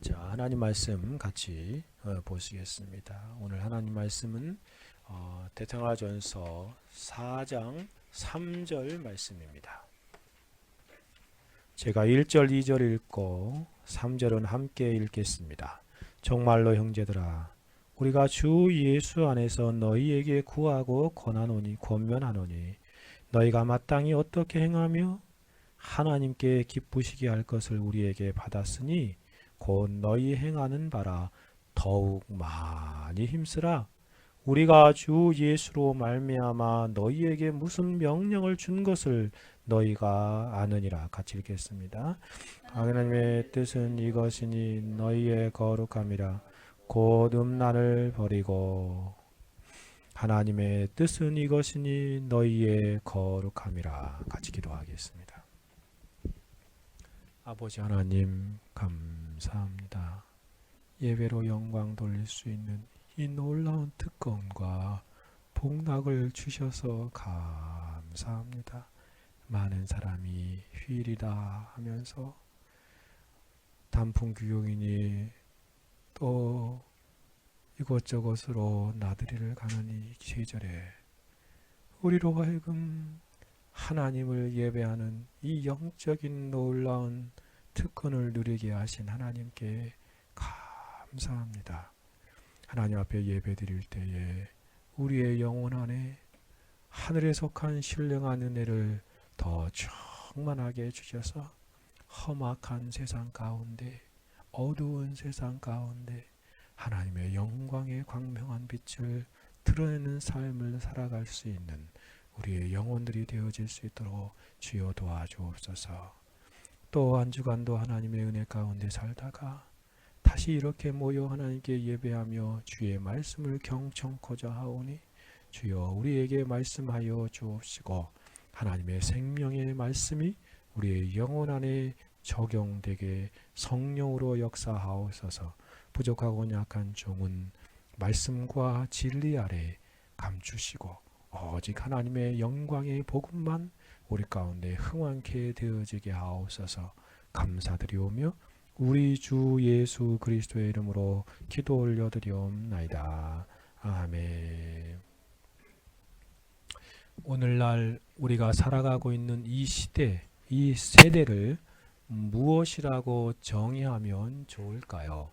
자, 하나님 말씀 같이 보시겠습니다. 오늘 하나님 말씀은 데살로니가전서 4장 3절 말씀입니다. 제가 1절, 2절 읽고 3절은 함께 읽겠습니다. 정말로 형제들아, 우리가 주 예수 안에서 너희에게 구하고 권면하노니 너희가 마땅히 어떻게 행하며 하나님께 기쁘시게 할 것을 우리에게 받았으니 곧 너희 행하는 바라 더욱 많이 힘쓰라. 우리가 주 예수로 말미암아 너희에게 무슨 명령을 준 것을 너희가 아느니라. 같이 읽겠습니다. 하나님의 뜻은 이것이니 너희의 거룩함이라. 곧 음란을 버리고 하나님의 뜻은 이것이니 너희의 거룩함이라. 같이 기도하겠습니다. 아버지 하나님 감사합니다. 예배로 영광 돌릴 수 있는 이 놀라운 특권과 복락을 주셔서 감사합니다. 많은 사람이 휴일이다 하면서 단풍 규용이니 또 이것저것으로 나들이를 가는 이 계절에 우리로 하여금 하나님을 예배하는 이 영적인 놀라운 특권을 누리게 하신 하나님께 감사합니다. 하나님 앞에 예배 드릴 때에 우리의 영혼 안에 하늘에 속한 신령한 은혜를 더 충만하게 해주셔서 험악한 세상 가운데, 어두운 세상 가운데 하나님의 영광의 광명한 빛을 드러내는 삶을 살아갈 수 있는 우리의 영혼들이 되어질 수 있도록 주여 도와주옵소서. 또 한 주간도 하나님의 은혜 가운데 살다가 다시 이렇게 모여 하나님께 예배하며 주의 말씀을 경청코자 하오니 주여 우리에게 말씀하여 주옵시고 하나님의 생명의 말씀이 우리의 영혼 안에 적용되게 성령으로 역사하옵소서. 부족하고 약한 종은 말씀과 진리 아래 감추시고 오직 하나님의 영광의 복음만 우리 가운데 흥왕케 되어지게 하옵소서. 감사드리오며 우리 주 예수 그리스도의 이름으로 기도 올려드리옵나이다. 아멘. 오늘날 우리가 살아가고 있는 이 시대, 이 세대를 무엇이라고 정의하면 좋을까요?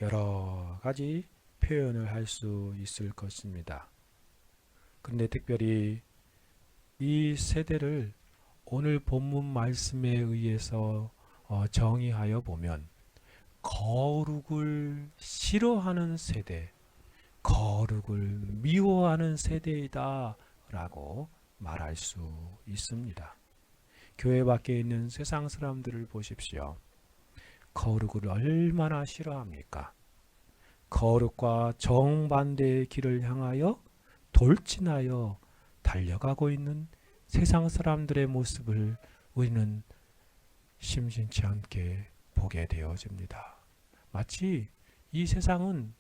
여러 가지 표현을 할 수 있을 것입니다. 그런데 특별히 이 세대를 오늘 본문 말씀에 의해서 정의하여 보면 거룩을 싫어하는 세대, 거룩을 미워하는 세대이다 라고 말할 수 있습니다. 교회 밖에 있는 세상 사람들을 보십시오. 거룩을 얼마나 싫어합니까? 거룩과 정반대의 길을 향하여 돌진하여 달려가고 있는 세상 사람들의 모습을 우리는 심심치 않게 보게 되어집니다. 마치 이 세상은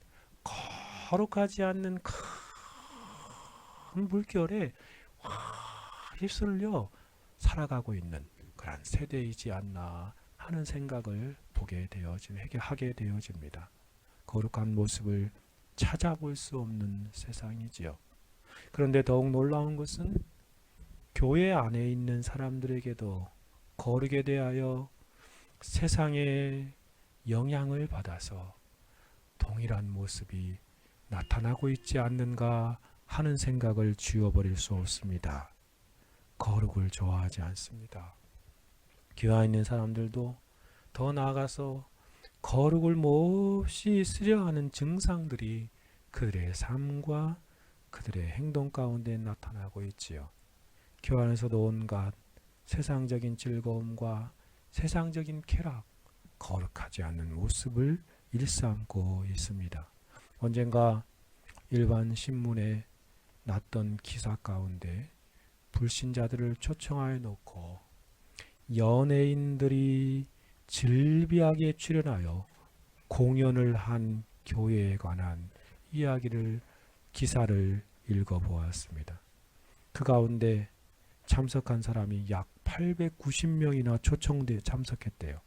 거룩하지 않는 큰 물결에 휩쓸려 살아가고 있는 그런 세대이지 않나 하는 생각을 하게 되어집니다. 거룩한 모습을 찾아볼 수 없는 세상이지요. 그런데 더욱 놀라운 것은 교회 안에 있는 사람들에게도 거룩에 대하여 세상의 영향을 받아서 동일한 모습이 나타나고 있지 않는가 하는 생각을 지워버릴 수 없습니다. 거룩을 좋아하지 않습니다. 교회 안에 있는 사람들도 더 나아가서 거룩을 몹시 쓰려하는 증상들이 그들의 삶과 그들의 행동 가운데 나타나고 있지요. 교회 안에서도 온갖 세상적인 즐거움과 세상적인 쾌락, 거룩하지 않는 모습을 일삼고 있습니다. 언젠가 일반 신문에 났던 기사 가운데 불신자들을 초청하여 놓고 연예인들이 즐비하게 출연하여 공연을 한 교회에 관한 기사를 읽어보았습니다. 그 가운데 참석한 사람이 약 890명이나 초청돼 참석했대요.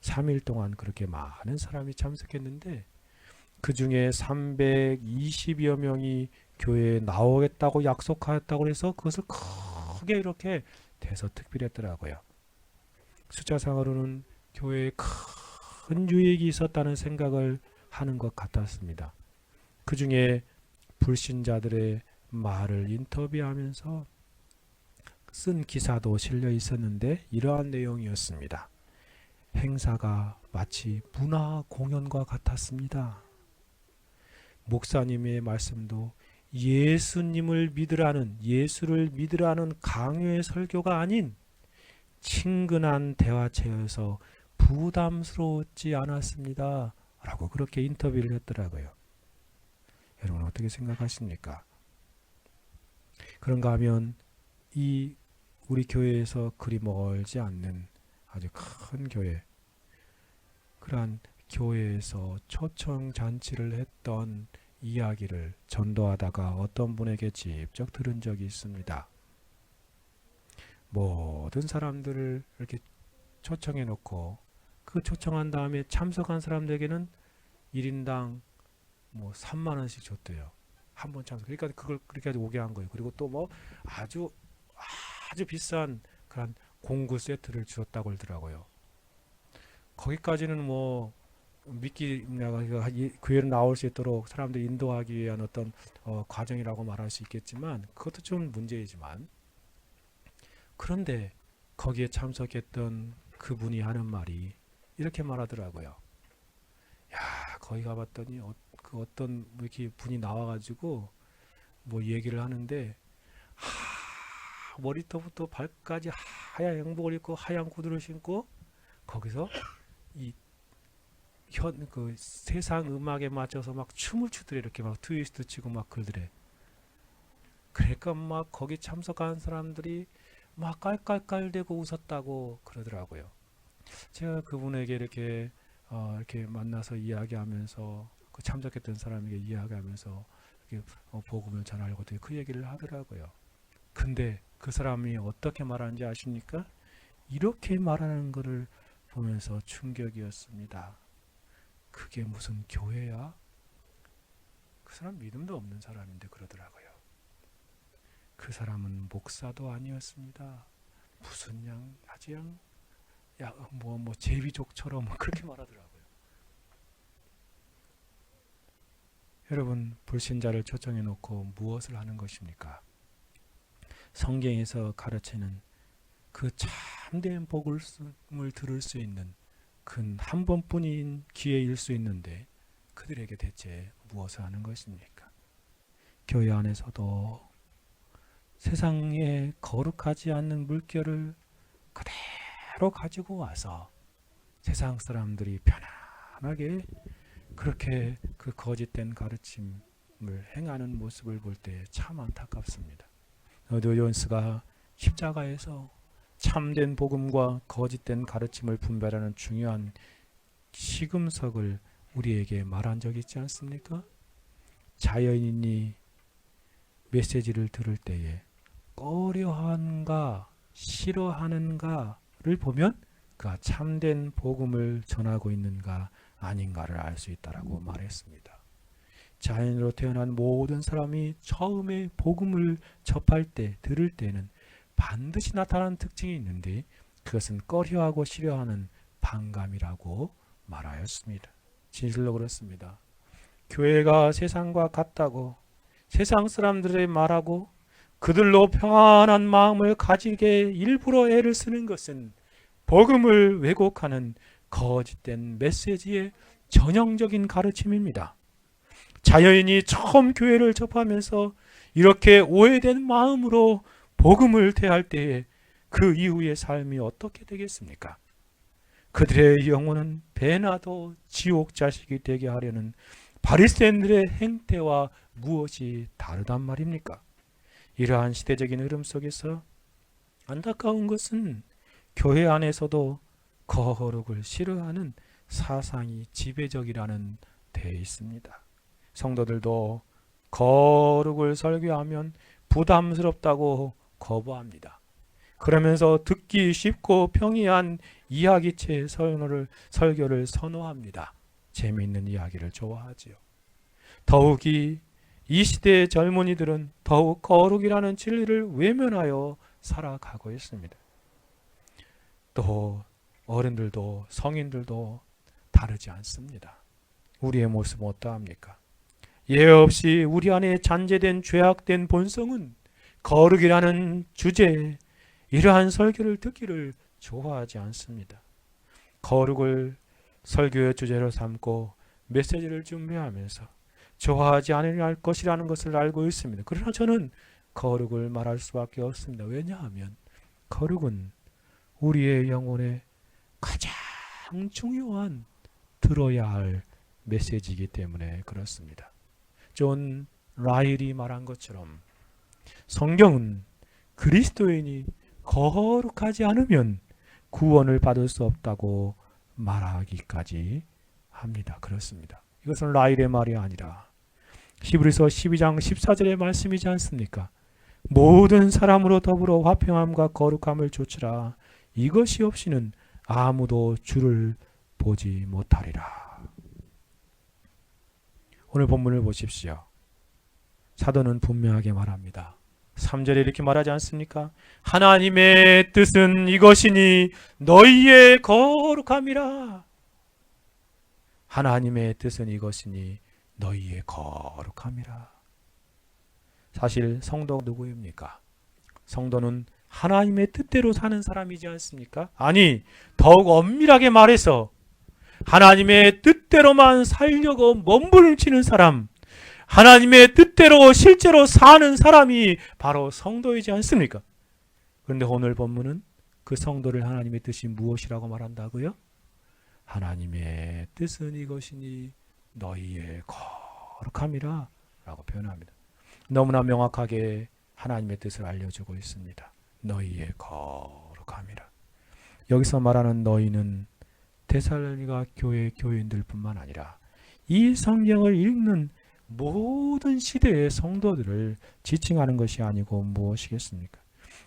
3일 동안 그렇게 많은 사람이 참석했는데 그 중에 320여 명이 교회에 나오겠다고 약속하였다고 해서 그것을 크게 이렇게 대서특필했더라고요. 숫자상으로는 교회에 큰 유익이 있었다는 생각을 하는 것 같았습니다. 그 중에 불신자들의 말을 인터뷰하면서 쓴 기사도 실려 있었는데 이러한 내용이었습니다. 행사가 마치 문화 공연과 같았습니다. 목사님의 말씀도 예수님을 믿으라는, 예수를 믿으라는 강요의 설교가 아닌 친근한 대화체여서 부담스러웠지 않았습니다. 라고 그렇게 인터뷰를 했더라고요. 여러분 어떻게 생각하십니까? 그런가 하면 이 우리 교회에서 그리 멀지 않는 아주 큰 교회, 그러한 교회에서 초청 잔치를 했던 이야기를 전도하다가 어떤 분에게 직접 들은 적이 있습니다. 모든 사람들을 이렇게 초청해 놓고 그 초청한 다음에 참석한 사람들에게는 1인당 뭐 3만 원씩 줬대요. 한 번 참석. 그러니까 그걸 그렇게 오게 한 거예요. 그리고 또 뭐 아주 비싼 그런 공구 세트를 주었다고 하더라고요. 거기까지는 뭐 믿기 교회로 나올 수 있도록 사람들 인도하기 위한 어떤 과정이라고 말할 수 있겠지만 그것도 좀 문제이지만, 그런데 거기에 참석했던 그분이 하는 말이 이렇게 말하더라고요. 야, 거기 가봤더니 그 어떤 뭐 이렇게 분이 나와가지고 뭐 얘기를 하는데 머리부터 발까지 하얀 양복을 입고 하얀 구두를 신고 거기서 이 그 세상 음악에 맞춰서 막 춤을 추더래. 이렇게 막 트위스트 치고 막 그러더래. 그러니까 막 거기 참석한 사람들이 막 깔깔깔대고 웃었다고 그러더라고요. 제가 그분에게 이렇게 만나서 이야기하면서 그 참석했던 사람에게 이야기하면서 이렇게 복음을 전하려고 그 얘기를 하더라고요. 근데 그 사람이 어떻게 말하는지 아십니까? 이렇게 말하는 것을 보면서 충격이었습니다. 그게 무슨 교회야? 그 사람 믿음도 없는 사람인데 그러더라고요. 그 사람은 목사도 아니었습니다. 무슨 뭐 제비족처럼 그렇게 말하더라고요. 여러분, 불신자를 초청해 놓고 무엇을 하는 것입니까? 성경에서 가르치는 그 참된 복음을 들을 수 있는 그 한 번뿐인 기회일 수 있는데 그들에게 대체 무엇을 하는 것입니까? 교회 안에서도 세상에 거룩하지 않는 물결을 그대로 가지고 와서 세상 사람들이 편안하게 그렇게 그 거짓된 가르침을 행하는 모습을 볼 때 참 안타깝습니다. 노요한스가 십자가에서 참된 복음과 거짓된 가르침을 분별하는 중요한 시금석을 우리에게 말한 적이 있지 않습니까? 자연인이 메시지를 들을 때에 꺼려하는가 싫어하는가를 보면 그가 참된 복음을 전하고 있는가 아닌가를 알 수 있다라고 말했습니다. 자연으로 태어난 모든 사람이 처음에 복음을 접할 때, 들을 때는 반드시 나타나는 특징이 있는데 그것은 꺼려하고 싫어하는 반감이라고 말하였습니다. 진실로 그렇습니다. 교회가 세상과 같다고 세상 사람들의 말하고 그들로 평안한 마음을 가지게 일부러 애를 쓰는 것은 복음을 왜곡하는 거짓된 메시지의 전형적인 가르침입니다. 자연인이 처음 교회를 접하면서 이렇게 오해된 마음으로 복음을 대할 때에 그 이후의 삶이 어떻게 되겠습니까? 그들의 영혼은 배나도 지옥 자식이 되게 하려는 바리새인들의 행태와 무엇이 다르단 말입니까? 이러한 시대적인 흐름 속에서 안타까운 것은 교회 안에서도 거룩을 싫어하는 사상이 지배적이라는 데 있습니다. 성도들도 거룩을 설교하면 부담스럽다고 거부합니다. 그러면서 듣기 쉽고 평이한 이야기체 설교를 선호합니다. 재미있는 이야기를 좋아하지요. 더욱이 이 시대의 젊은이들은 더욱 거룩이라는 진리를 외면하여 살아가고 있습니다. 또 어른들도 성인들도 다르지 않습니다. 우리의 모습은 어떠합니까? 예외 없이 우리 안에 잔재된 죄악된 본성은 거룩이라는 주제에 이러한 설교를 듣기를 좋아하지 않습니다. 거룩을 설교의 주제로 삼고 메시지를 준비하면서 좋아하지 않을 것이라는 것을 알고 있습니다. 그러나 저는 거룩을 말할 수밖에 없습니다. 왜냐하면 거룩은 우리의 영혼에 가장 중요한 들어야 할 메시지이기 때문에 그렇습니다. 존 라일이 말한 것처럼 성경은 그리스도인이 거룩하지 않으면 구원을 받을 수 없다고 말하기까지 합니다. 그렇습니다. 이것은 라일의 말이 아니라 히브리서 12장 14절의 말씀이지 않습니까? 모든 사람으로 더불어 화평함과 거룩함을 좇으라. 이것이 없이는 아무도 주를 보지 못하리라. 오늘 본문을 보십시오. 사도는 분명하게 말합니다. 3절에 이렇게 말하지 않습니까? 하나님의 뜻은 이것이니 너희의 거룩함이라. 하나님의 뜻은 이것이니 너희의 거룩함이라. 사실 성도가 누구입니까? 성도는 하나님의 뜻대로 사는 사람이지 않습니까? 아니, 더욱 엄밀하게 말해서 하나님의 뜻대로만 살려고 몸부림치는 사람, 하나님의 뜻대로 실제로 사는 사람이 바로 성도이지 않습니까? 그런데 오늘 본문은 그 성도를 하나님의 뜻이 무엇이라고 말한다고요? 하나님의 뜻은 이것이니 너희의 거룩함이라 라고 표현합니다. 너무나 명확하게 하나님의 뜻을 알려주고 있습니다. 너희의 거룩함이라. 여기서 말하는 너희는 데살로니가 교회 교인들 뿐만 아니라 이 성경을 읽는 모든 시대의 성도들을 지칭하는 것이 아니고 무엇이겠습니까?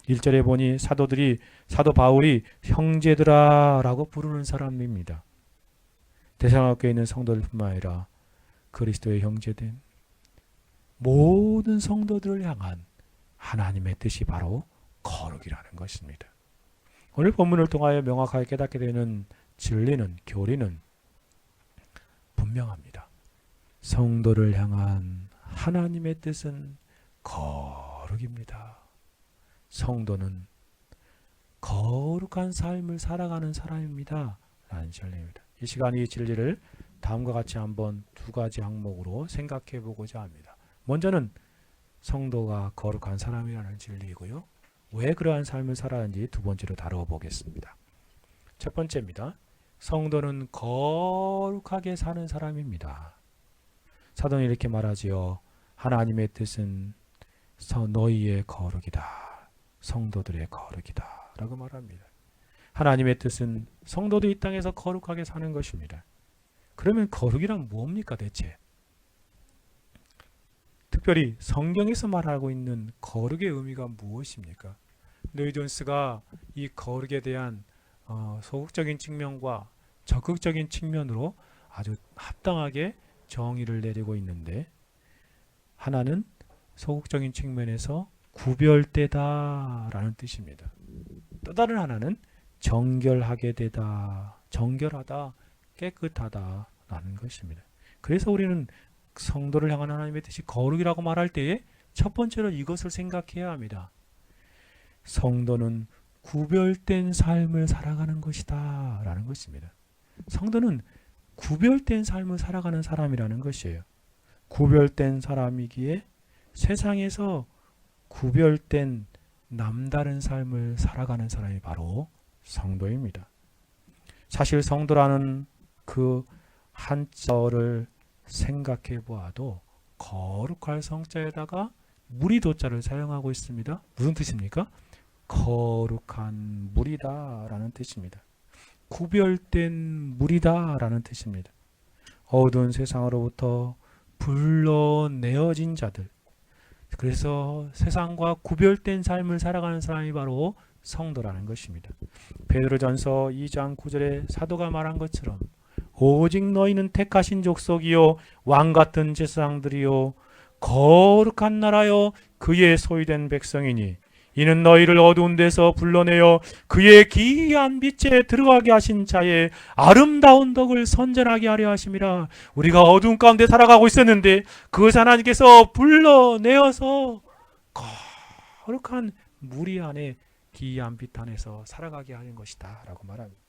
1절에 보니 사도 바울이 형제들아 라고 부르는 사람입니다. 데살로니가에 있는 성도들 뿐만 아니라 그리스도의 형제된 모든 성도들을 향한 하나님의 뜻이 바로 거룩이라는 것입니다. 오늘 본문을 통하여 명확하게 깨닫게 되는 진리는, 교리는 분명합니다. 성도를 향한 하나님의 뜻은 거룩입니다. 성도는 거룩한 삶을 살아가는 사람입니다. 라는 진리입니다. 이 시간 이 진리를 다음과 같이 한번 두 가지 항목으로 생각해 보고자 합니다. 먼저는 성도가 거룩한 사람이라는 진리이고요. 왜 그러한 삶을 살아가는지 두 번째로 다뤄보겠습니다. 첫 번째입니다. 성도는 거룩하게 사는 사람입니다. 사도는 이렇게 말하지요. 하나님의 뜻은 너희의 거룩이다. 성도들의 거룩이다. 라고 말합니다. 하나님의 뜻은 성도도 이 땅에서 거룩하게 사는 것입니다. 그러면 거룩이란 뭡니까 대체? 특별히 성경에서 말하고 있는 거룩의 의미가 무엇입니까? 노이 존스가 이 거룩에 대한 소극적인 측면과 적극적인 측면으로 아주 합당하게 정의를 내리고 있는데, 하나는 소극적인 측면에서 구별되다라는 뜻입니다. 또 다른 하나는 정결하게 되다, 정결하다, 깨끗하다라는 것입니다. 그래서 우리는 성도를 향한 하나님의 뜻이 거룩이라고 말할 때에 첫 번째로 이것을 생각해야 합니다. 성도는 구별된 삶을 살아가는 것이다 라는 것입니다. 성도는 구별된 삶을 살아가는 사람이라는 것이에요. 구별된 사람이기에 세상에서 구별된 남다른 삶을 살아가는 사람이 바로 성도입니다. 사실 성도라는 그 한자어를 생각해 보아도 거룩할 성자에다가 무리도자를 사용하고 있습니다. 무슨 뜻입니까? 거룩한 무리다 라는 뜻입니다. 구별된 무리다 라는 뜻입니다. 어두운 세상으로부터 불러내어진 자들, 그래서 세상과 구별된 삶을 살아가는 사람이 바로 성도라는 것입니다. 베드로전서 2장 9절에 사도가 말한 것처럼 오직 너희는 택하신 족속이요 왕 같은 제사장들이요 거룩한 나라요 그의 소유된 백성이니 이는 너희를 어두운 데서 불러내어 그의 기이한 빛에 들어가게 하신 자의 아름다운 덕을 선전하게 하려 하심이라. 우리가 어두운 가운데 살아가고 있었는데 그것을 하나님께서 불러내어서 거룩한 무리 안에 기이한 빛 안에서 살아가게 하는 것이다 라고 말합니다.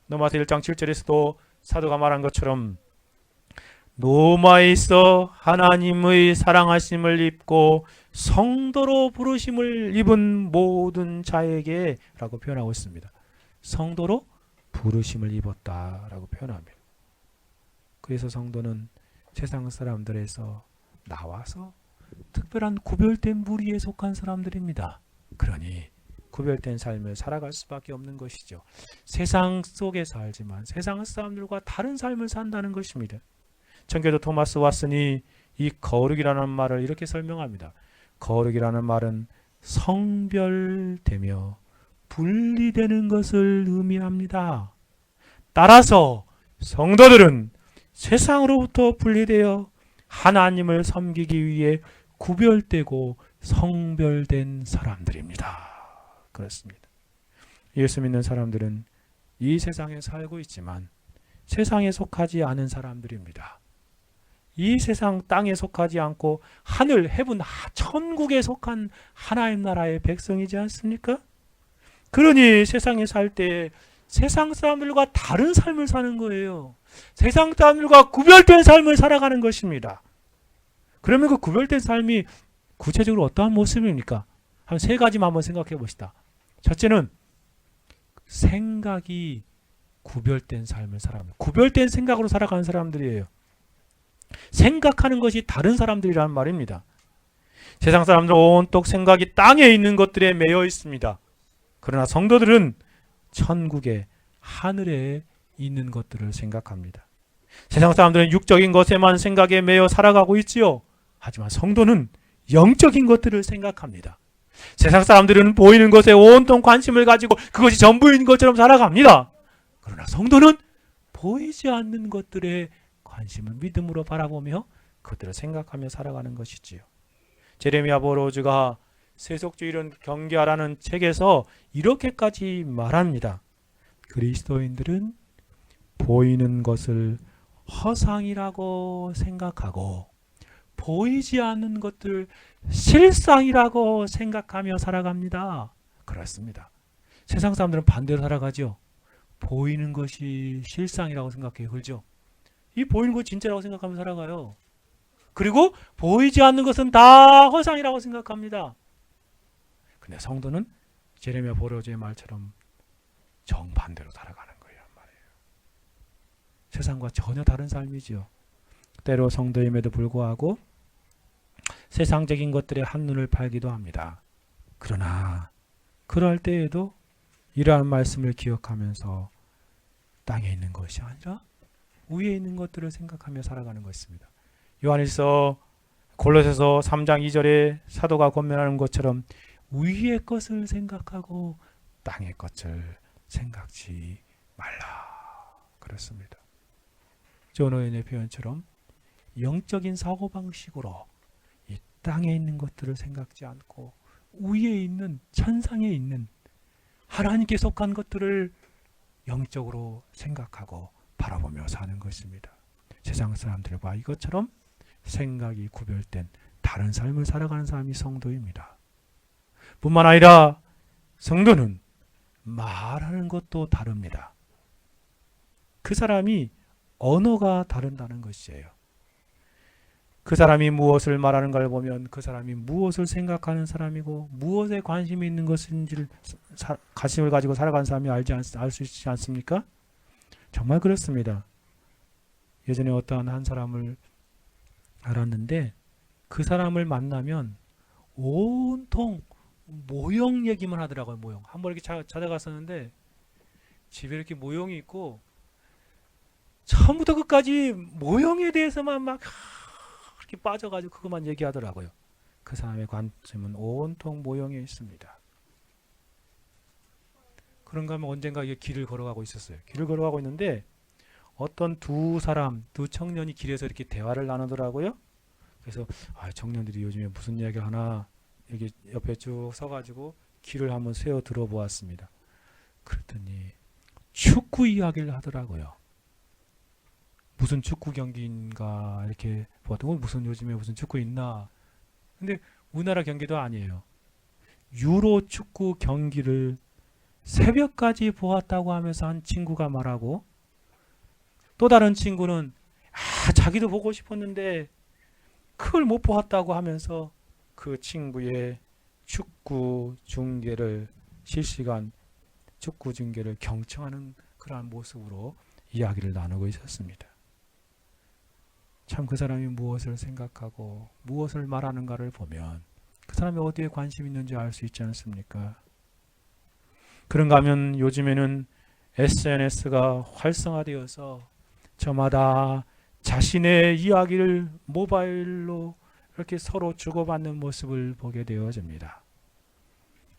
로마서 1장 7절에서도 사도가 말한 것처럼 노마에 있어 하나님의 사랑하심을 입고 성도로 부르심을 입은 모든 자에게 라고 표현하고 있습니다. 성도로 부르심을 입었다 라고 표현합니다. 그래서 성도는 세상 사람들에서 나와서 특별한 구별된 무리에 속한 사람들입니다. 그러니 구별된 삶을 살아갈 수밖에 없는 것이죠. 세상 속에 살지만 세상 사람들과 다른 삶을 산다는 것입니다. 청교도 토마스 왓슨이 이 거룩이라는 말을 이렇게 설명합니다. 거룩이라는 말은 성별되며 분리되는 것을 의미합니다. 따라서 성도들은 세상으로부터 분리되어 하나님을 섬기기 위해 구별되고 성별된 사람들입니다. 그렇습니다. 예수 믿는 사람들은 이 세상에 살고 있지만 세상에 속하지 않은 사람들입니다. 이 세상 땅에 속하지 않고 하늘, 헤븐, 천국에 속한 하나님 나라의 백성이지 않습니까? 그러니 세상에 살 때 세상 사람들과 다른 삶을 사는 거예요. 세상 사람들과 구별된 삶을 살아가는 것입니다. 그러면 그 구별된 삶이 구체적으로 어떠한 모습입니까? 한 세 가지만 한번 생각해 봅시다. 첫째는 생각이 구별된 삶을 살아갑니다. 구별된 생각으로 살아가는 사람들이에요. 생각하는 것이 다른 사람들이라는 말입니다. 세상 사람들은 온통 생각이 땅에 있는 것들에 매여 있습니다. 그러나 성도들은 천국에 하늘에 있는 것들을 생각합니다. 세상 사람들은 육적인 것에만 생각에 매여 살아가고 있지요. 하지만 성도는 영적인 것들을 생각합니다. 세상 사람들은 보이는 것에 온통 관심을 가지고 그것이 전부인 것처럼 살아갑니다. 그러나 성도는 보이지 않는 것들에 관심을 믿음으로 바라보며 그들을 생각하며 살아가는 것이지요. 제레미야 버로우즈가 세속주의를 경계하라는 책에서 이렇게까지 말합니다. 그리스도인들은 보이는 것을 허상이라고 생각하고 보이지 않는 것들 실상이라고 생각하며 살아갑니다. 그렇습니다. 세상 사람들은 반대로 살아가죠. 보이는 것이 실상이라고 생각해요. 그렇죠? 이 보이는 것 진짜라고 생각하며 살아가요. 그리고 보이지 않는 것은 다 허상이라고 생각합니다. 근데 성도는 제레미야 버로우즈의 말처럼 정반대로 살아가는 거예요. 말이에요. 세상과 전혀 다른 삶이지요. 때로 성도임에도 불구하고 세상적인 것들에 한눈을 팔기도 합니다. 그러나 그럴 때에도 이러한 말씀을 기억하면서 땅에 있는 것이 아니라 위에 있는 것들을 생각하며 살아가는 것입니다. 요한일서 골로새서 3장 2절에 사도가 권면하는 것처럼 위의 것을 생각하고 땅의 것을 생각지 말라. 그렇습니다. 존 오웬의 표현처럼 영적인 사고방식으로 이 땅에 있는 것들을 생각지 않고 위에 있는 천상에 있는 하나님께 속한 것들을 영적으로 생각하고 바라보며 사는 것입니다. 세상 사람들과 이것처럼 생각이 구별된 다른 삶을 살아가는 사람이 성도입니다. 뿐만 아니라 성도는 말하는 것도 다릅니다. 그 사람이 언어가 다른다는 것이에요. 그 사람이 무엇을 말하는가를 보면 그 사람이 무엇을 생각하는 사람이고 무엇에 관심이 있는 것인지를 관심을 가지고 살아가는 사람이 알 수 있지 않습니까? 정말 그렇습니다. 예전에 어떠한 한 사람을 알았는데 그 사람을 만나면 온통 모형 얘기만 하더라고요. 모형. 한번 이렇게 찾아갔었는데 집에 이렇게 모형이 있고 처음부터 끝까지 모형에 대해서만 막 이렇게 빠져가지고 그것만 얘기하더라고요. 그 사람의 관심은 온통 모형에 있습니다. 그런가 하면 언젠가 이게 길을 걸어가고 있었어요. 길을 걸어가고 있는데 어떤 두 청년이 길에서 이렇게 대화를 나누더라고요. 그래서 청년들이 요즘에 무슨 이야기 하나 여기 옆에 쭉 서가지고 귀를 한번 세워 들어보았습니다. 그랬더니 축구 이야기를 하더라고요. 무슨 축구 경기인가 이렇게 보았더니 무슨 요즘에 무슨 축구 있나. 근데 우리나라 경기도 아니에요. 유로 축구 경기를 새벽까지 보았다고 하면서 한 친구가 말하고, 또 다른 친구는 자기도 보고 싶었는데 그걸 못 보았다고 하면서 그 친구의 실시간 축구 중계를 경청하는 그러한 모습으로 이야기를 나누고 있었습니다. 참 그 사람이 무엇을 생각하고 무엇을 말하는가를 보면 그 사람이 어디에 관심이 있는지 알 수 있지 않습니까? 그런가 하면 요즘에는 SNS가 활성화되어서 저마다 자신의 이야기를 모바일로 이렇게 서로 주고받는 모습을 보게 되어집니다.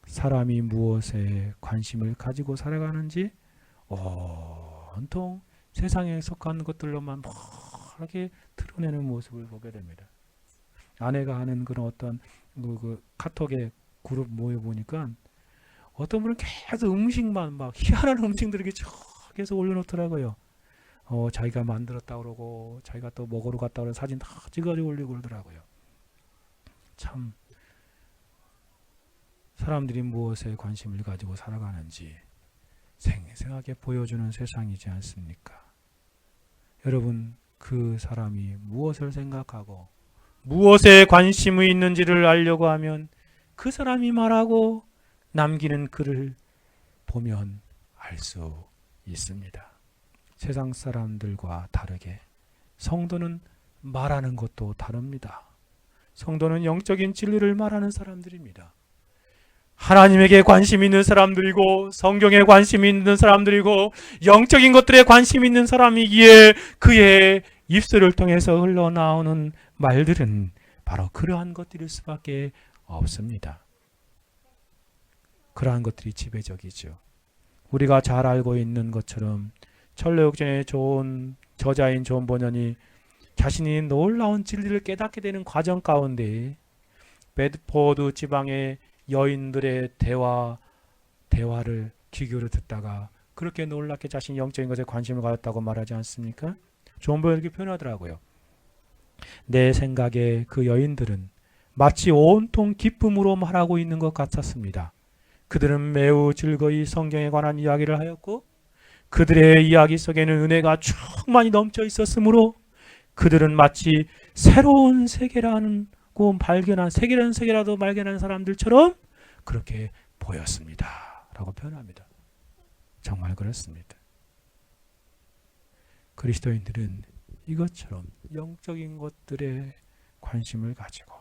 사람이 무엇에 관심을 가지고 살아가는지 온통 세상에 속한 것들로만 이렇게 드러내는 모습을 보게 됩니다. 아내가 하는 그런 어떤 그 카톡의 그룹 모여 보니까 어떤 분은 계속 음식만 막 희한한 음식들을 이렇게 계속 올려놓더라고요. 자기가 만들었다 그러고 자기가 또 먹으러 갔다 그러고 사진 다 찍어가지고 올리고 그러더라고요. 참 사람들이 무엇에 관심을 가지고 살아가는지 생생하게 보여주는 세상이지 않습니까? 여러분, 그 사람이 무엇을 생각하고 무엇에 관심이 있는지를 알려고 하면 그 사람이 말하고 남기는 글을 보면 알 수 있습니다. 세상 사람들과 다르게 성도는 말하는 것도 다릅니다. 성도는 영적인 진리를 말하는 사람들입니다. 하나님에게 관심 있는 사람들이고 성경에 관심 있는 사람들이고 영적인 것들에 관심 있는 사람이기에 그의 입술을 통해서 흘러나오는 말들은 바로 그러한 것들일 수밖에 없습니다. 그러한 것들이 지배적이죠. 우리가 잘 알고 있는 것처럼 천로역전의 좋은 저자인 존 버년이 자신이 놀라운 진리를 깨닫게 되는 과정 가운데 베드포드 지방의 여인들의 대화를 귀교로 듣다가 그렇게 놀랍게 자신이 영적인 것에 관심을 가졌다고 말하지 않습니까? 존 버년이 이렇게 표현하더라고요. 내 생각에 그 여인들은 마치 온통 기쁨으로 말하고 있는 것 같았습니다. 그들은 매우 즐거이 성경에 관한 이야기를 하였고 그들의 이야기 속에는 은혜가 충만히 넘쳐 있었으므로 그들은 마치 새로운 세계라는 세계라도 발견한 사람들처럼 그렇게 보였습니다. 라고 표현합니다. 정말 그렇습니다. 그리스도인들은 이것처럼 영적인 것들에 관심을 가지고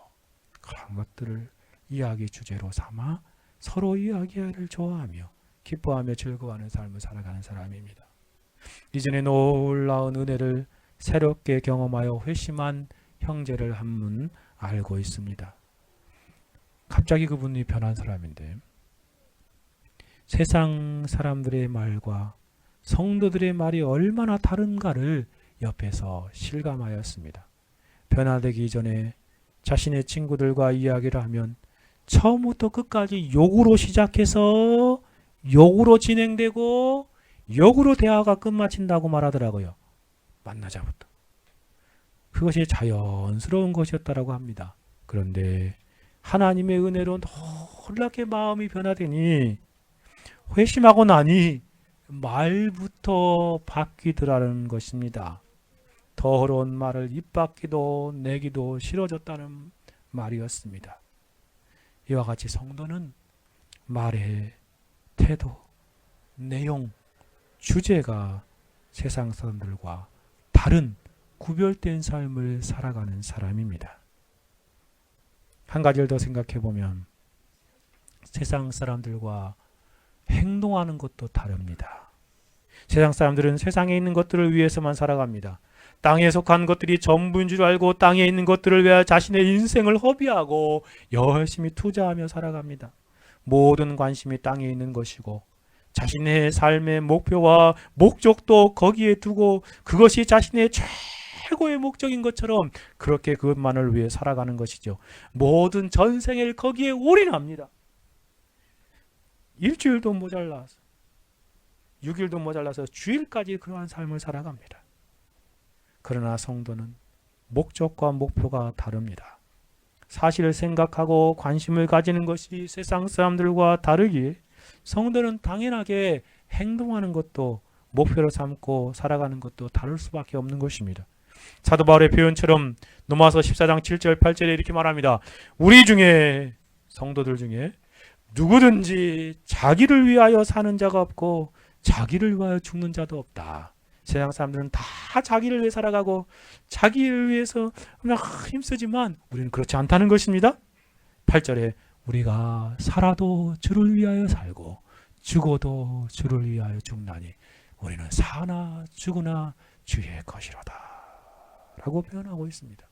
그런 것들을 이야기 주제로 삼아 서로 이야기를 좋아하며 기뻐하며 즐거워하는 삶을 살아가는 사람입니다. 이전에 놀라운 은혜를 새롭게 경험하여 회심한 형제를 한 분 알고 있습니다. 갑자기 그분이 변한 사람인데 세상 사람들의 말과 성도들의 말이 얼마나 다른가를 옆에서 실감하였습니다. 변화되기 전에 자신의 친구들과 이야기를 하면 처음부터 끝까지 욕으로 시작해서 욕으로 진행되고 욕으로 대화가 끝마친다고 말하더라고요. 만나자부터. 그것이 자연스러운 것이었다라고 합니다. 그런데 하나님의 은혜로 놀랍게 마음이 변화되니 회심하고 나니 말부터 바뀌더라는 것입니다. 더러운 말을 입 밖에도 내기도 싫어졌다는 말이었습니다. 이와 같이 성도는 말의 태도, 내용, 주제가 세상 사람들과 다른 구별된 삶을 살아가는 사람입니다. 한 가지를 더 생각해 보면 세상 사람들과 행동하는 것도 다릅니다. 세상 사람들은 세상에 있는 것들을 위해서만 살아갑니다. 땅에 속한 것들이 전부인 줄 알고 땅에 있는 것들을 위해 자신의 인생을 허비하고 열심히 투자하며 살아갑니다. 모든 관심이 땅에 있는 것이고 자신의 삶의 목표와 목적도 거기에 두고 그것이 자신의 최고의 목적인 것처럼 그렇게 그것만을 위해 살아가는 것이죠. 모든 전생을 거기에 올인합니다. 일주일도 모자라서 6일도 모자라서 주일까지 그러한 삶을 살아갑니다. 그러나 성도는 목적과 목표가 다릅니다. 사실을 생각하고 관심을 가지는 것이 세상 사람들과 다르기에 성도는 당연하게 행동하는 것도 목표로 삼고 살아가는 것도 다를 수밖에 없는 것입니다. 사도 바울의 표현처럼 로마서 14장 7절 8절에 이렇게 말합니다. 우리 중에 성도들 중에 누구든지 자기를 위하여 사는 자가 없고 자기를 위하여 죽는 자도 없다. 세상 사람들은 다 자기를 위해 살아가고 자기를 위해서 힘쓰지만 우리는 그렇지 않다는 것입니다. 8절에 우리가 살아도 주를 위하여 살고 죽어도 주를 위하여 죽나니 우리는 사나 죽으나 주의 것이로다 라고 표현하고 있습니다.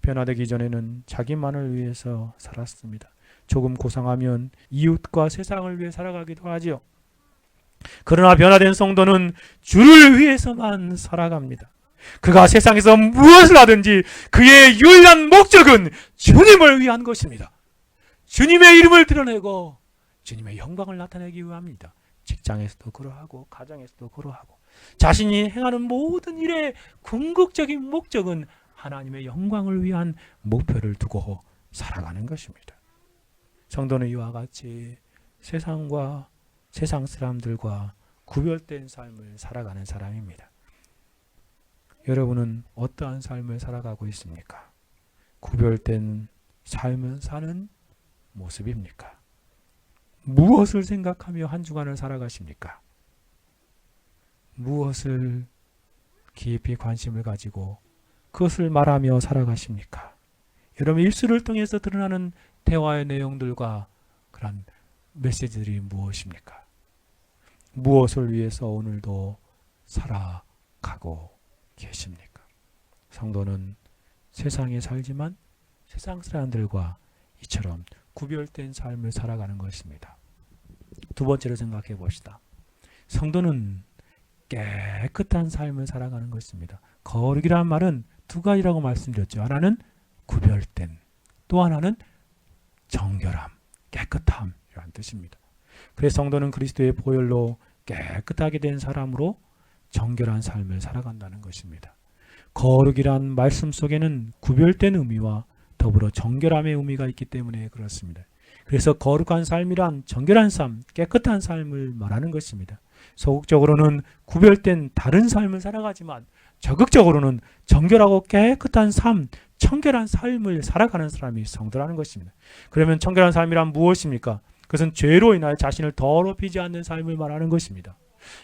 변화되기 전에는 자기만을 위해서 살았습니다. 조금 고상하면 이웃과 세상을 위해 살아가기도 하지요. 그러나 변화된 성도는 주를 위해서만 살아갑니다. 그가 세상에서 무엇을 하든지 그의 유일한 목적은 주님을 위한 것입니다. 주님의 이름을 드러내고 주님의 영광을 나타내기 위함입니다. 직장에서도 그러하고 가정에서도 그러하고 자신이 행하는 모든 일의 궁극적인 목적은 하나님의 영광을 위한 목표를 두고 살아가는 것입니다. 성도는 이와 같이 세상과 세상 사람들과 구별된 삶을 살아가는 사람입니다. 여러분은 어떠한 삶을 살아가고 있습니까? 구별된 삶을 사는 모습입니까? 무엇을 생각하며 한 주간을 살아가십니까? 무엇을 깊이 관심을 가지고 그것을 말하며 살아가십니까? 여러분 입술을 통해서 드러나는 대화의 내용들과 그런 메시지들이 무엇입니까? 무엇을 위해서 오늘도 살아가고 계십니까? 성도는 세상에 살지만 세상 사람들과 이처럼 구별된 삶을 살아가는 것입니다. 두 번째로 생각해 봅시다. 성도는 깨끗한 삶을 살아가는 것입니다. 거룩이라는 말은 두 가지라고 말씀드렸죠. 하나는 구별된, 또 하나는 정결함, 깨끗함이라는 뜻입니다. 그래서 성도는 그리스도의 보혈로 깨끗하게 된 사람으로 정결한 삶을 살아간다는 것입니다. 거룩이란 말씀 속에는 구별된 의미와 더불어 정결함의 의미가 있기 때문에 그렇습니다. 그래서 거룩한 삶이란 정결한 삶, 깨끗한 삶을 말하는 것입니다. 소극적으로는 구별된 다른 삶을 살아가지만 적극적으로는 정결하고 깨끗한 삶, 청결한 삶을 살아가는 사람이 성도라는 것입니다. 그러면 청결한 삶이란 무엇입니까? 그것은 죄로 인하여 자신을 더럽히지 않는 삶을 말하는 것입니다.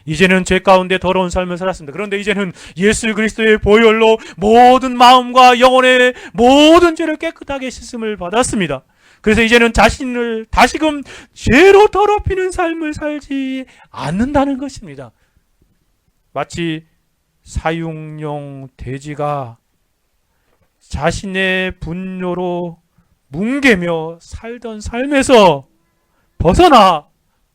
이제는 죄 가운데 더러운 삶을 살았습니다. 그런데 이제는 예수 그리스도의 보혈로 모든 마음과 영혼의 모든 죄를 깨끗하게 씻음을 받았습니다. 그래서 이제는 자신을 다시금 죄로 더럽히는 삶을 살지 않는다는 것입니다. 마치 사육용 돼지가 자신의 분노로 뭉개며 살던 삶에서 벗어나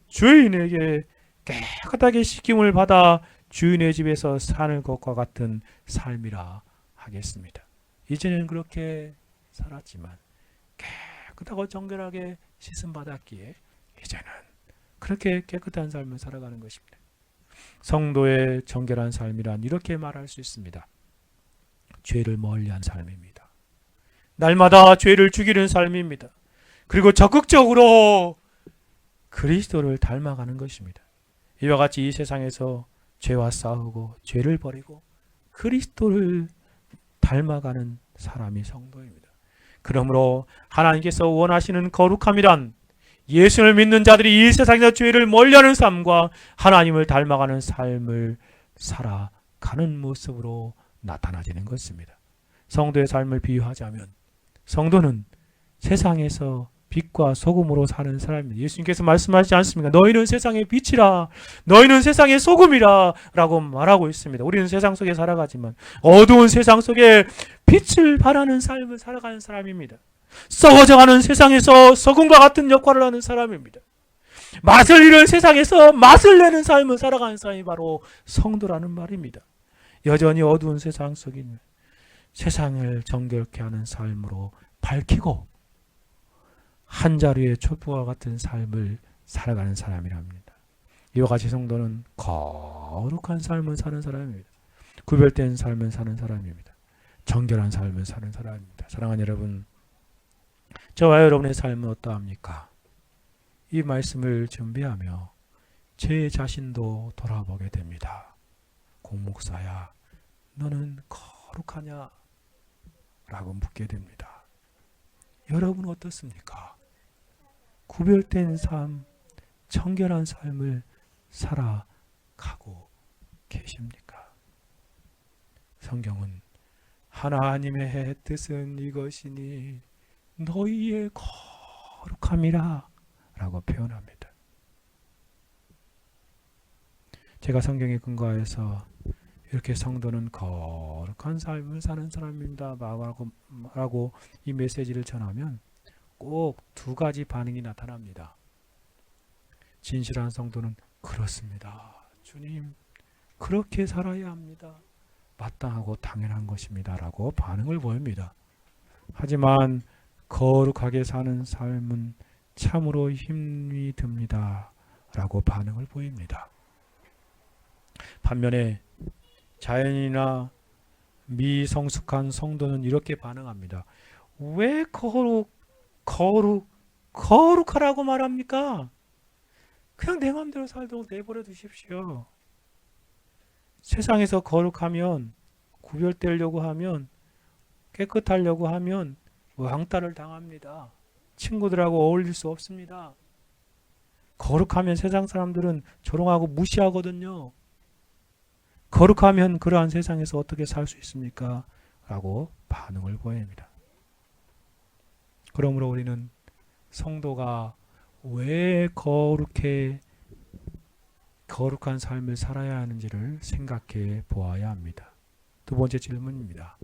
주인에게 깨끗하게 씻김을 받아 주인의 집에서 사는 것과 같은 삶이라 하겠습니다. 이제는 그렇게 살았지만 깨끗하고 정결하게 씻음 받았기에 이제는 그렇게 깨끗한 삶을 살아가는 것입니다. 성도의 정결한 삶이란 이렇게 말할 수 있습니다. 죄를 멀리한 삶입니다. 날마다 죄를 죽이는 삶입니다. 그리고 적극적으로 그리스도를 닮아가는 것입니다. 이와 같이 이 세상에서 죄와 싸우고 죄를 버리고 그리스도를 닮아가는 사람이 성도입니다. 그러므로 하나님께서 원하시는 거룩함이란 예수를 믿는 자들이 이 세상에서 죄를 멀리하는 삶과 하나님을 닮아가는 삶을 살아가는 모습으로 나타나지는 것입니다. 성도의 삶을 비유하자면 성도는 세상에서 빛과 소금으로 사는 사람입니다. 예수님께서 말씀하시지 않습니까? 너희는 세상의 빛이라, 너희는 세상의 소금이라 라고 말하고 있습니다. 우리는 세상 속에 살아가지만 어두운 세상 속에 빛을 발하는 삶을 살아가는 사람입니다. 썩어져가는 세상에서 소금과 같은 역할을 하는 사람입니다. 맛을 잃은 세상에서 맛을 내는 삶을 살아가는 사람이 바로 성도라는 말입니다. 여전히 어두운 세상 속에 세상을 정결케 하는 삶으로 밝히고 한 자루의 촛불과 같은 삶을 살아가는 사람이랍니다. 이와 같이 성도는 거룩한 삶을 사는 사람입니다. 구별된 삶을 사는 사람입니다. 정결한 삶을 사는 사람입니다. 사랑하는 여러분, 저와 여러분의 삶은 어떠합니까? 이 말씀을 준비하며 제 자신도 돌아보게 됩니다. 공목사야, 너는 거룩하냐? 라고 묻게 됩니다. 여러분 어떻습니까? 구별된 삶, 청결한 삶을 살아가고 계십니까? 성경은 하나님의 뜻은 이것이니 너희의 거룩함이라 라고 표현합니다. 제가 성경에 근거해서 이렇게 성도는 거룩한 삶을 사는 사람입니다 라고 이 메시지를 전하면 꼭 두 가지 반응이 나타납니다. 진실한 성도는 그렇습니다. 주님, 그렇게 살아야 합니다. 마땅하고 당연한 것입니다. 라고 반응을 보입니다. 하지만 거룩하게 사는 삶은 참으로 힘이 듭니다. 라고 반응을 보입니다. 반면에 자연이나 미성숙한 성도는 이렇게 반응합니다. 왜 거룩하라고 말합니까? 그냥 내 마음대로 살도록 내버려 두십시오. 세상에서 거룩하면, 구별되려고 하면, 깨끗하려고 하면 왕따를 당합니다. 친구들하고 어울릴 수 없습니다. 거룩하면 세상 사람들은 조롱하고 무시하거든요. 거룩하면 그러한 세상에서 어떻게 살 수 있습니까? 라고 반응을 보입니다. 그러므로 우리는 성도가 왜 거룩한 삶을 살아야 하는지를 생각해 보아야 합니다. 두 번째 질문입니다.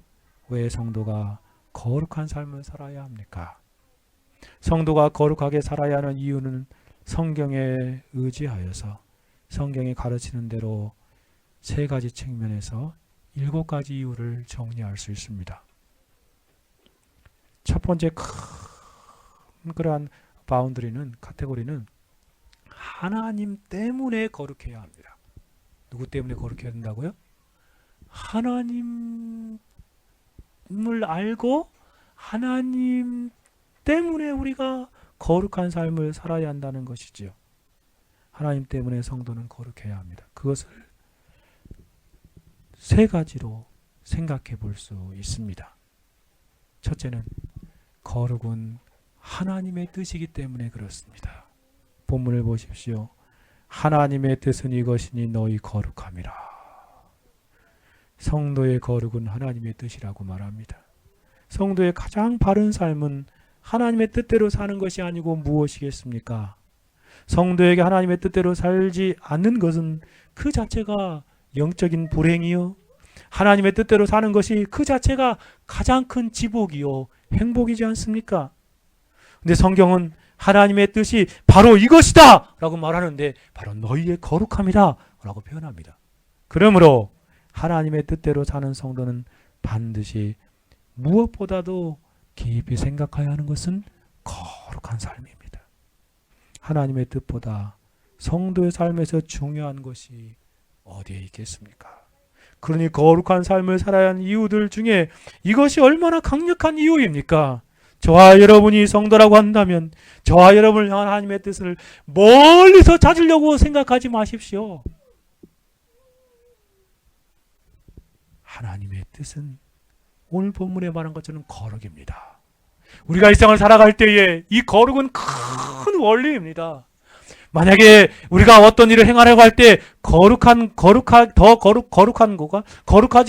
왜 성도가 거룩한 삶을 살아야 합니까? 성도가 거룩하게 살아야 하는 이유는 성경에 의지하여서 성경이 가르치는 대로 세 가지 측면에서 7가지 이유를 정리할 수 있습니다. 첫 번째 큰 그러한 카테고리는 하나님 때문에 거룩해야 합니다. 누구 때문에 거룩해야 된다고요? 하나님을 알고 하나님 때문에 우리가 거룩한 삶을 살아야 한다는 것이지요. 하나님 때문에 성도는 거룩해야 합니다. 그것을 세 가지로 생각해 볼 수 있습니다. 첫째는 거룩은 하나님의 뜻이기 때문에 그렇습니다. 본문을 보십시오. 하나님의 뜻은 이것이니 너희 거룩함이라. 성도의 거룩은 하나님의 뜻이라고 말합니다. 성도의 가장 바른 삶은 하나님의 뜻대로 사는 것이 아니고 무엇이겠습니까? 성도에게 하나님의 뜻대로 살지 않는 것은 그 자체가 영적인 불행이요, 하나님의 뜻대로 사는 것이 그 자체가 가장 큰 지복이요 행복이지 않습니까? 근데 성경은 하나님의 뜻이 바로 이것이다 라고 말하는데 바로 너희의 거룩함이라 라고 표현합니다. 그러므로 하나님의 뜻대로 사는 성도는 반드시 무엇보다도 깊이 생각해야 하는 것은 거룩한 삶입니다. 하나님의 뜻보다 성도의 삶에서 중요한 것이 어디에 있겠습니까? 그러니 거룩한 삶을 살아야 하는 이유들 중에 이것이 얼마나 강력한 이유입니까? 저와 여러분이 성도라고 한다면 저와 여러분을 향한 하나님의 뜻을 멀리서 찾으려고 생각하지 마십시오. 하나님의 뜻은 오늘 본문에 말한 것처럼 거룩입니다. 우리가 일상을 살아갈 때에 이 거룩은 큰 원리입니다. 만약에 우리가 어떤 일을 행하려고 할 때 거룩하지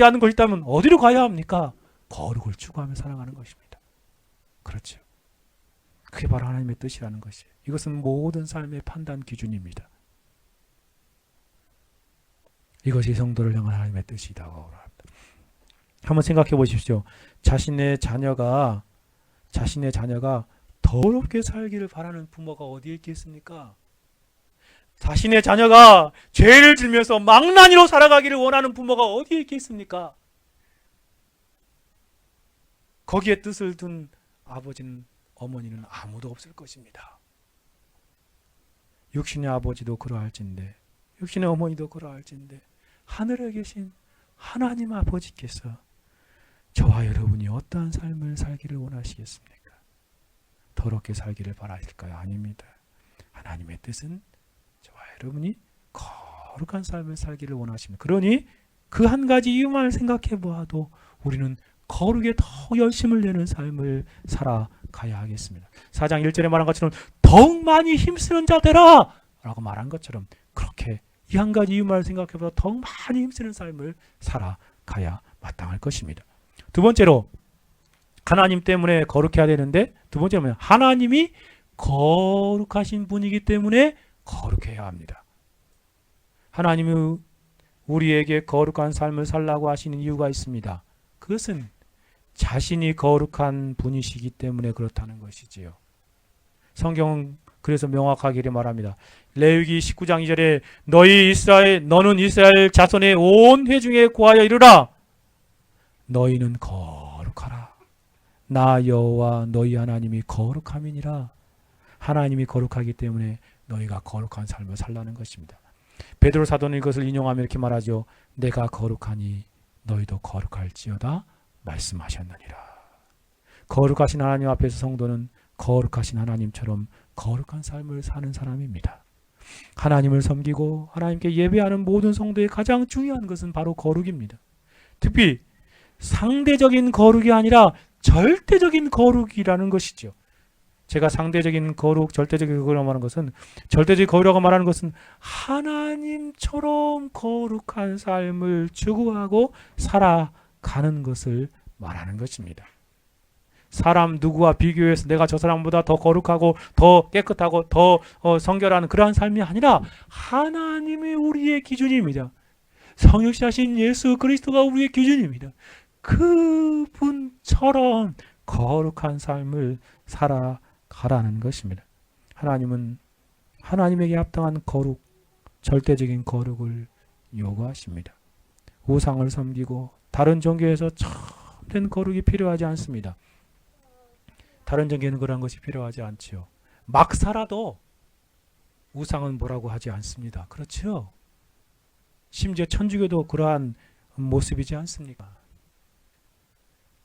않은 것이 있다면 어디로 가야 합니까? 거룩을 추구하며 살아가는 것입니다. 그렇죠. 그게 바로 하나님의 뜻이라는 것이에요. 이것은 모든 삶의 판단 기준입니다. 이것이 성도를 향한 하나님의 뜻이라고 합니다. 한번 생각해 보십시오. 자신의 자녀가 더럽게 살기를 바라는 부모가 어디에 있겠습니까? 자신의 자녀가 죄를 지면서 망나니로 살아가기를 원하는 부모가 어디에 있겠습니까? 거기에 뜻을 둔 아버지는, 어머니는 아무도 없을 것입니다. 육신의 아버지도 그러할진데, 육신의 어머니도 그러할진데, 하늘에 계신 하나님 아버지께서 저와 여러분이 어떠한 삶을 살기를 원하시겠습니까? 더럽게 살기를 바라실까요? 아닙니다. 하나님의 뜻은 저와 여러분이 거룩한 삶을 살기를 원하십니다. 그러니 그 한 가지 이유만 생각해 보아도 우리는 거룩에 더 열심을 내는 삶을 살아가야 하겠습니다. 4장 1절에 말한 것처럼 더욱 많이 힘쓰는 자 되라! 라고 말한 것처럼 그렇게 이 한 가지 이유만 생각해 보아 더욱 많이 힘쓰는 삶을 살아가야 마땅할 것입니다. 두 번째로 하나님 때문에 거룩해야 되는데, 두 번째는 하나님이 거룩하신 분이기 때문에 거룩해야 합니다. 하나님이 우리에게 거룩한 삶을 살라고 하시는 이유가 있습니다. 그것은 자신이 거룩한 분이시기 때문에 그렇다는 것이지요. 성경은 그래서 명확하게 말합니다. 레위기 19장 2절에 너는 이스라엘 자손의 온 회중에 고하여 이르라. 너희는 거룩하라. 나 여호와 너희 하나님이 거룩함이니라. 하나님이 거룩하기 때문에 너희가 거룩한 삶을 살라는 것입니다. 베드로 사도는 이것을 인용하며 이렇게 말하죠. 내가 거룩하니 너희도 거룩할지어다 말씀하셨느니라. 거룩하신 하나님 앞에서 성도는 거룩하신 하나님처럼 거룩한 삶을 사는 사람입니다. 하나님을 섬기고 하나님께 예배하는 모든 성도의 가장 중요한 것은 바로 거룩입니다. 특히 상대적인 거룩이 아니라 절대적인 거룩이라는 것이죠. 제가 상대적인 거룩, 절대적인 거룩이라고 말하는 것은, 절대적인 거룩이라고 말하는 것은 하나님처럼 거룩한 삶을 추구하고 살아가는 것을 말하는 것입니다. 사람 누구와 비교해서 내가 저 사람보다 더 거룩하고 더 깨끗하고 더 성결한 그러한 삶이 아니라 하나님이 우리의 기준입니다. 성육신하신 예수 그리스도가 우리의 기준입니다. 그분처럼 거룩한 삶을 살아가라는 것입니다. 하나님은 하나님에게 합당한 거룩, 절대적인 거룩을 요구하십니다. 우상을 섬기고 다른 종교에서 참된 거룩이 필요하지 않습니다. 다른 종교는 그런 것이 필요하지 않지요. 막 살아도 우상은 뭐라고 하지 않습니다. 그렇죠? 심지어 천주교도 그러한 모습이지 않습니까?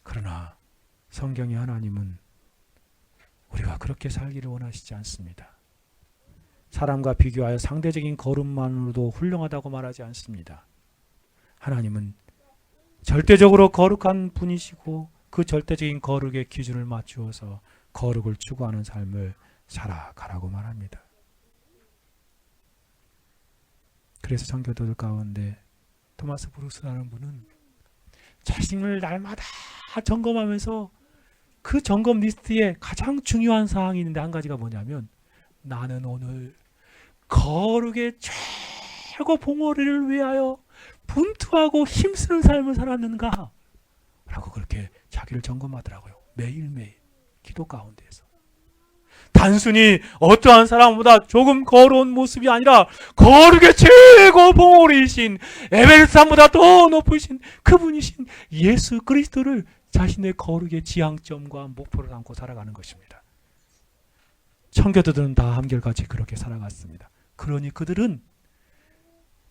그러나 성경의 하나님은 우리가 그렇게 살기를 원하시지 않습니다. 사람과 비교하여 상대적인 거룩만으로도 훌륭하다고 말하지 않습니다. 하나님은 절대적으로 거룩한 분이시고 그 절대적인 거룩의 기준을 맞추어서 거룩을 추구하는 삶을 살아가라고 말합니다. 그래서 성교도들 가운데 토마스 브룩스라는 분은 자신을 날마다 점검하면서 그 점검 리스트에 가장 중요한 사항이 있는데 한 가지가 뭐냐면, 나는 오늘 거룩의 최고 봉헌을 위하여 분투하고 힘쓰는 삶을 살았는가? 라고 그렇게 자기를 점검하더라고요. 매일매일 기도 가운데에서. 단순히 어떠한 사람보다 조금 거룩한 모습이 아니라 거룩의 최고 봉헌이신 에베레스트보다 더 높으신 그분이신 예수 그리스도를 자신의 거룩의 지향점과 목표로 삼고 살아가는 것입니다. 청교도들은 다 한결같이 그렇게 살아갔습니다. 그러니 그들은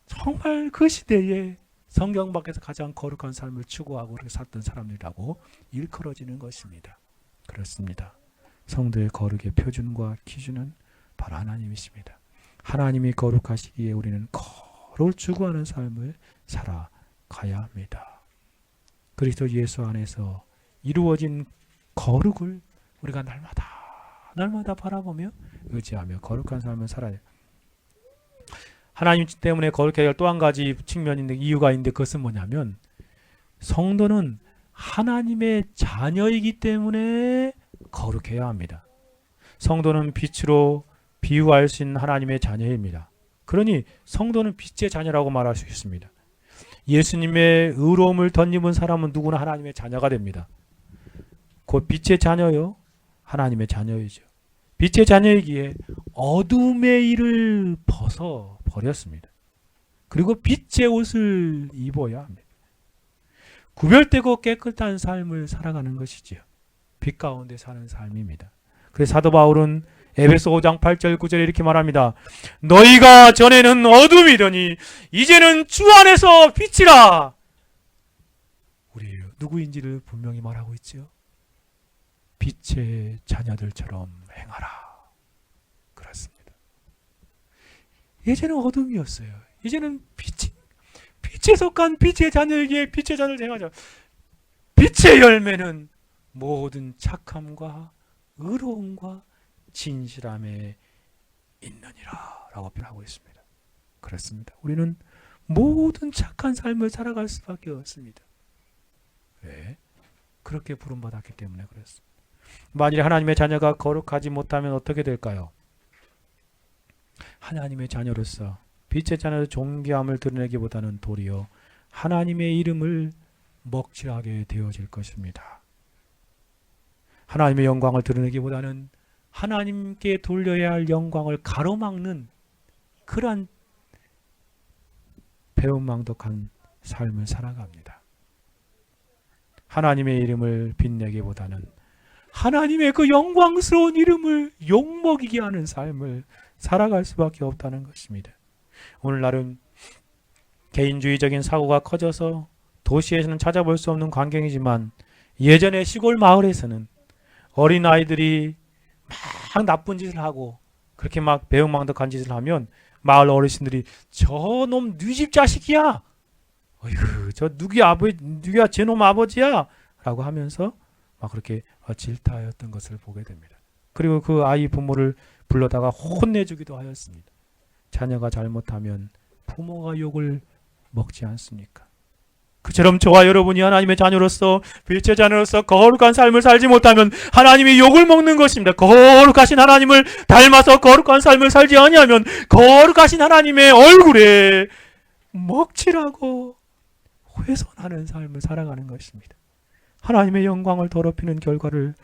정말 그 시대에 성경 밖에서 가장 거룩한 삶을 추구하고 그렇게 살던 사람들이라고 일컬어지는 것입니다. 그렇습니다. 성도의 거룩의 표준과 기준은 바로 하나님이십니다. 하나님이 거룩하시기에 우리는 거룩을 추구하는 삶을 살아가야 합니다. 그리스도 예수 안에서 이루어진 거룩을 우리가 날마다 바라보며 의지하며 거룩한 삶을 살아야 해요. 하나님 때문에 거룩해야 할 또 한 가지 측면인데, 이유가 있는데, 그것은 뭐냐면 성도는 하나님의 자녀이기 때문에 거룩해야 합니다. 성도는 빛으로 비유할 수 있는 하나님의 자녀입니다. 그러니 성도는 빛의 자녀라고 말할 수 있습니다. 예수님의 의로움을 덧입은 사람은 누구나 하나님의 자녀가 됩니다. 곧 빛의 자녀요, 하나님의 자녀이죠. 빛의 자녀이기에 어둠의 일을 벗어 버렸습니다. 그리고 빛의 옷을 입어야 합니다. 구별되고 깨끗한 삶을 살아가는 것이지요. 빛 가운데 사는 삶입니다. 그래서 사도 바울은 에베소 5장 8절 9절에 이렇게 말합니다. 너희가 전에는 어둠이더니 이제는 주 안에서 빛이라. 우리 누구인지를 분명히 말하고 있지요. 빛의 자녀들처럼 행하라. 그렇습니다. 예전에는 어둠이었어요. 이제는 빛에 속한 빛의 자녀에게 빛의 자녀를 행하자. 빛의 열매는 모든 착함과 의로움과 진실함에 있느니라 라고 표현하고 있습니다. 그렇습니다. 우리는 모든 착한 삶을 살아갈 수밖에 없습니다. 왜? 그렇게 부름받았기 때문에 그렇습니다. 만일 하나님의 자녀가 거룩하지 못하면 어떻게 될까요? 하나님의 자녀로서 빛의 자녀의 존귀함을 드러내기보다는 도리어 하나님의 이름을 먹칠하게 되어질 것입니다. 하나님의 영광을 드러내기보다는 하나님께 돌려야 할 영광을 가로막는 그러한 배은망덕한 삶을 살아갑니다. 하나님의 이름을 빛내기보다는 하나님의 그 영광스러운 이름을 욕먹이게 하는 삶을 살아갈 수밖에 없다는 것입니다. 오늘날은 개인주의적인 사고가 커져서 도시에서는 찾아볼 수 없는 광경이지만 예전에 시골 마을에서는 어린아이들이 막 나쁜 짓을 하고 그렇게 막 배은망덕한 짓을 하면 마을 어르신들이 저놈 네 집 자식이야. 어이구 저 누구야 쟤놈 아버지야 라고 하면서 막 그렇게 질타하였던 것을 보게 됩니다. 그리고 그 아이 부모를 불러다가 혼내주기도 하였습니다. 자녀가 잘못하면 부모가 욕을 먹지 않습니까? 그처럼 저와 여러분이 하나님의 자녀로서 빛의 자녀로서 거룩한 삶을 살지 못하면 하나님이 욕을 먹는 것입니다. 거룩하신 하나님을 닮아서 거룩한 삶을 살지 아니하면 거룩하신 하나님의 얼굴에 먹칠하고 훼손하는 삶을 살아가는 것입니다. 하나님의 영광을 더럽히는 결과를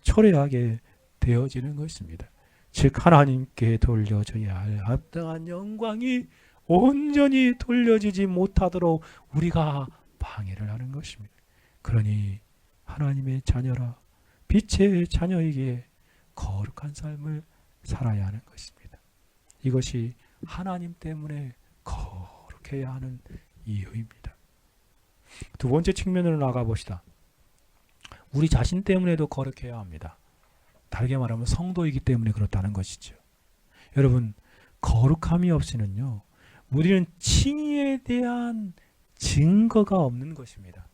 초래하게 되어지는 것입니다. 즉 하나님께 돌려져야 할 합당한 영광이 온전히 돌려지지 못하도록 우리가 방해를 하는 것입니다. 그러니 하나님의 자녀라 빛의 자녀에게 거룩한 삶을 살아야 하는 것입니다. 이것이 하나님 때문에 거룩해야 하는 이유입니다. 두 번째 측면으로 나가봅시다. 우리 자신 때문에도 거룩해야 합니다. 다르게 말하면 성도이기 때문에 그렇다는 것이죠. 여러분 거룩함이 없이는요 우리는 칭의에 대한 증거가 없는 것입니다.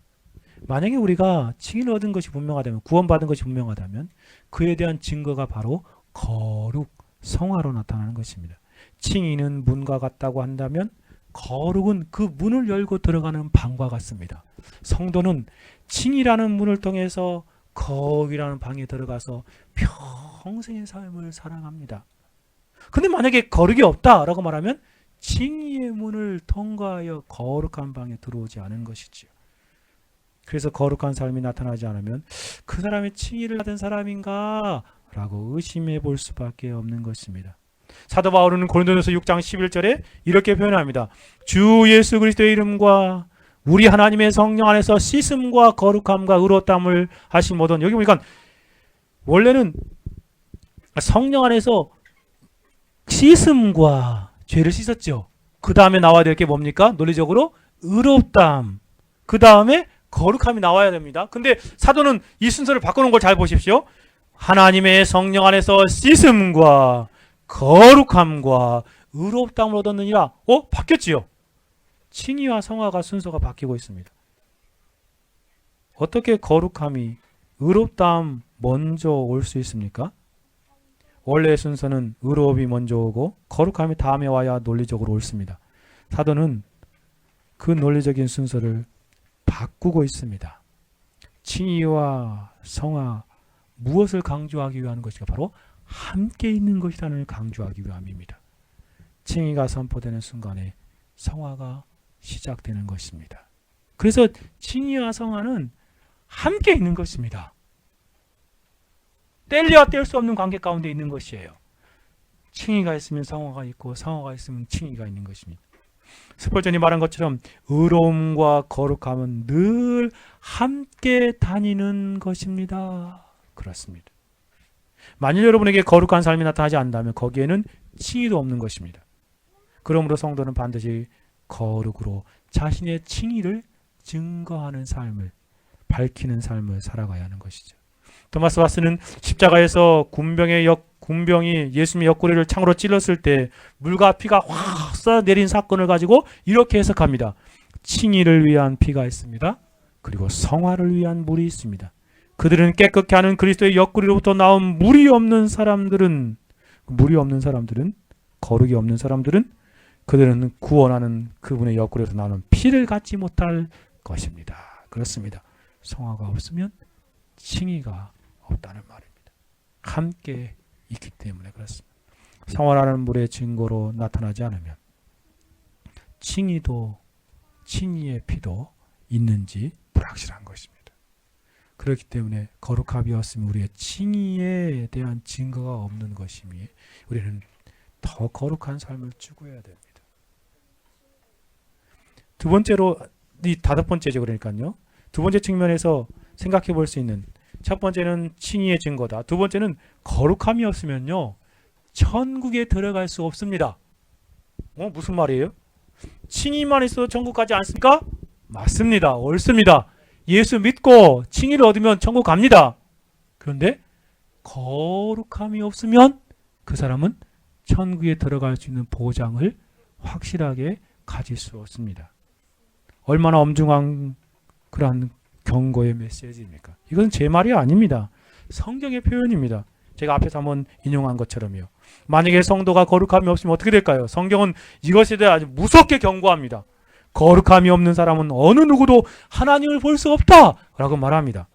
만약에 우리가 칭의를 얻은 것이 분명하다면 구원받은 것이 분명하다면 그에 대한 증거가 바로 거룩, 성화로 나타나는 것입니다. 칭의는 문과 같다고 한다면 거룩은 그 문을 열고 들어가는 방과 같습니다. 성도는 칭의라는 문을 통해서 거룩이라는 방에 들어가서 평생의 삶을 살아갑니다. 근데 만약에 거룩이 없다라고 말하면 칭의의 문을 통과하여 거룩한 방에 들어오지 않은 것이지요. 그래서 거룩한 삶이 나타나지 않으면 그 사람이 칭의를 받은 사람인가 라고 의심해 볼 수밖에 없는 것입니다. 사도 바울은 고린도전서 6장 11절에 이렇게 표현합니다. 주 예수 그리스도의 이름과 우리 하나님의 성령 안에서 씻음과 거룩함과 의롭다함을 하신 모든, 여기 보니까 원래는 성령 안에서 씻음과 죄를 씻었죠. 그 다음에 나와야 될 게 뭡니까? 논리적으로 의롭다함, 그 다음에 거룩함이 나와야 됩니다. 근데 사도는 이 순서를 바꾸는 걸 잘 보십시오. 하나님의 성령 안에서 씻음과 거룩함과 의롭다함을 얻었느니라. 바뀌었지요. 칭의와 성화가 순서가 바뀌고 있습니다. 어떻게 거룩함이 의롭다함 먼저 올 수 있습니까? 원래의 순서는 의로움이 먼저 오고 거룩함이 다음에 와야 논리적으로 옳습니다. 사도는 그 논리적인 순서를 바꾸고 있습니다. 칭의와 성화, 무엇을 강조하기 위한 것인가? 바로 함께 있는 것이라는 걸 강조하기 위함입니다. 칭의가 선포되는 순간에 성화가 시작되는 것입니다. 그래서 칭의와 성화는 함께 있는 것입니다. 뗄래야 뗄 수 없는 관계 가운데 있는 것이에요. 칭의가 있으면 성화가 있고 성화가 있으면 칭의가 있는 것입니다. 스펄전이 말한 것처럼 의로움과 거룩함은 늘 함께 다니는 것입니다. 그렇습니다. 만일 여러분에게 거룩한 삶이 나타나지 않는다면 거기에는 칭의도 없는 것입니다. 그러므로 성도는 반드시 거룩으로 자신의 칭의를 증거하는 삶을, 밝히는 삶을 살아가야 하는 것이죠. 토마스 바스는 십자가에서 군병이 예수님의 옆구리를 창으로 찔렀을 때 물과 피가 확 쏟아내린 사건을 가지고 이렇게 해석합니다. 칭의를 위한 피가 있습니다. 그리고 성화를 위한 물이 있습니다. 그들은 깨끗게 하는 그리스도의 옆구리로부터 나온 물이 없는 사람들은, 거룩이 없는 사람들은 그들은 구원하는 그분의 옆구리에서 나오는 피를 갖지 못할 것입니다. 그렇습니다. 성화가 없으면 칭의가 없다는 말입니다. 함께 있기 때문에 그렇습니다. 성화라는 물의 증거로 나타나지 않으면 칭의의 피도 있는지 불확실한 것입니다. 그렇기 때문에 거룩함이 없으면 우리의 칭의에 대한 증거가 없는 것이니 우리는 더 거룩한 삶을 추구해야 됩니다. 두 번째로, 이 다섯 번째죠. 그러니까요. 두 번째 측면에서 생각해 볼 수 있는, 첫 번째는 칭의의 증거다. 두 번째는 거룩함이 없으면요, 천국에 들어갈 수 없습니다. 무슨 말이에요? 칭의만 있어도 천국 가지 않습니까? 맞습니다. 옳습니다. 예수 믿고 칭의를 얻으면 천국 갑니다. 그런데 거룩함이 없으면 그 사람은 천국에 들어갈 수 있는 보장을 확실하게 가질 수 없습니다. 얼마나 엄중한 그러한 경고의 메시지입니까? 이건 제 말이 아닙니다. 성경의 표현입니다. 제가 앞에서 한번 인용한 것처럼요. 만약에 성도가 거룩함이 없으면 어떻게 될까요? 성경은 이것에 대해 아주 무섭게 경고합니다. 거룩함이 없는 사람은 어느 누구도 하나님을 볼 수 없다 라고 말합니다.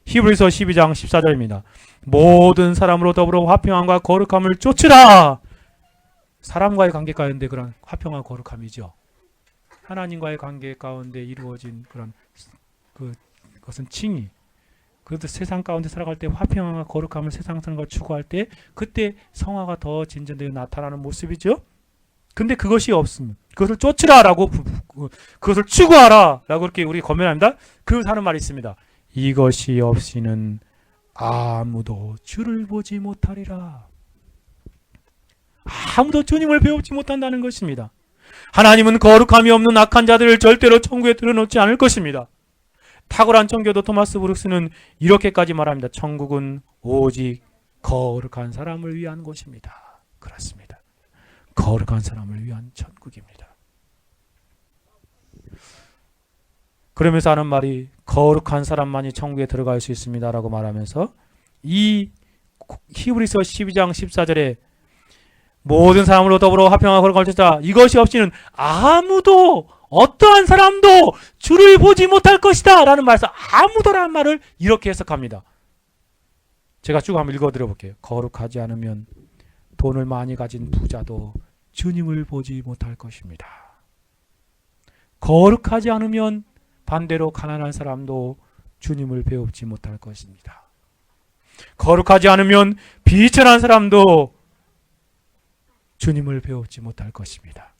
히브리서 12장 14절입니다. 모든 사람으로 더불어 화평함과 거룩함을 쫓으라. 사람과의 관계 가운데 그런 화평과 거룩함이죠. 하나님과의 관계 가운데 이루어진 그런 그것은 칭의. 그래도 세상 가운데 살아갈 때 화평함과 거룩함을 세상 사는 걸 추구할 때 그때 성화가 더 진전되어 나타나는 모습이죠. 근데 그것이 없으면 그것을 쫓으라라고, 그것을 추구하라라고 이렇게 우리 권면합니다. 그 하는 말이 있습니다. 이것이 없이는 아무도 주를 보지 못하리라. 아무도 주님을 배우지 못한다는 것입니다. 하나님은 거룩함이 없는 악한 자들을 절대로 천국에 들여놓지 않을 것입니다. 탁월한 청교도 토마스 브룩스는 이렇게까지 말합니다. 천국은 오직 거룩한 사람을 위한 곳입니다. 그렇습니다. 거룩한 사람을 위한 천국입니다. 그러면서 하는 말이 거룩한 사람만이 천국에 들어갈 수 있습니다 라고 말하면서 이 히브리서 12장 14절에 모든 사람으로 더불어 화평하고 거룩함을 쫓으라. 이것이 없이는 아무도, 어떠한 사람도 주를 보지 못할 것이다 라는 말에서 아무도라는 말을 이렇게 해석합니다. 제가 쭉 한번 읽어드려 볼게요. 거룩하지 않으면 돈을 많이 가진 부자도 주님을 보지 못할 것입니다. 거룩하지 않으면 반대로 가난한 사람도 주님을 배우지 못할 것입니다. 거룩하지 않으면 비천한 사람도 주님을 배우지 못할 것입니다.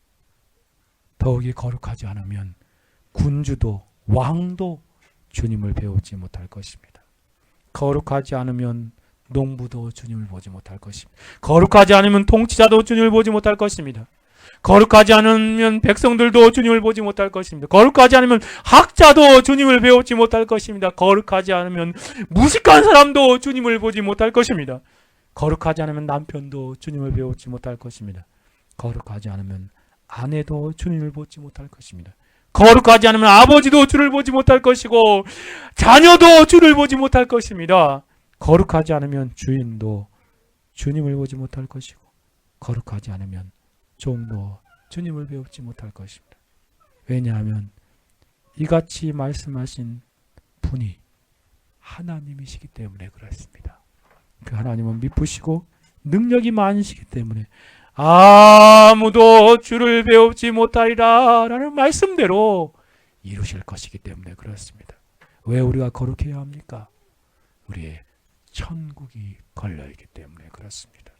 더욱이 거룩하지 않으면 군주도 왕도 주님을 배우지 못할 것입니다. 거룩하지 않으면 농부도 주님을 보지 못할 것입니다. 거룩하지 않으면 통치자도 주님을 보지 못할 것입니다. 거룩하지 않으면 백성들도 주님을 보지 못할 것입니다. 거룩하지 않으면 학자도 주님을 배우지 못할 것입니다. 거룩하지 않으면 무식한 사람도 주님을 보지 못할 것입니다. 거룩하지 않으면 남편도 주님을 배우지 못할 것입니다. 거룩하지 않으면 아내도 주님을 보지 못할 것입니다. 거룩하지 않으면 아버지도 주를 보지 못할 것이고 자녀도 주를 보지 못할 것입니다. 거룩하지 않으면 주인도 주님을 보지 못할 것이고 거룩하지 않으면 종도 주님을 배우지 못할 것입니다. 왜냐하면 이같이 말씀하신 분이 하나님이시기 때문에 그렇습니다. 그 하나님은 미쁘시고 능력이 많으시기 때문에 아무도 주를 배우지 못하리라 라는 말씀대로 이루실 것이기 때문에 그렇습니다. 왜 우리가 거룩해야 합니까? 우리의 천국이 걸려있기 때문에 그렇습니다.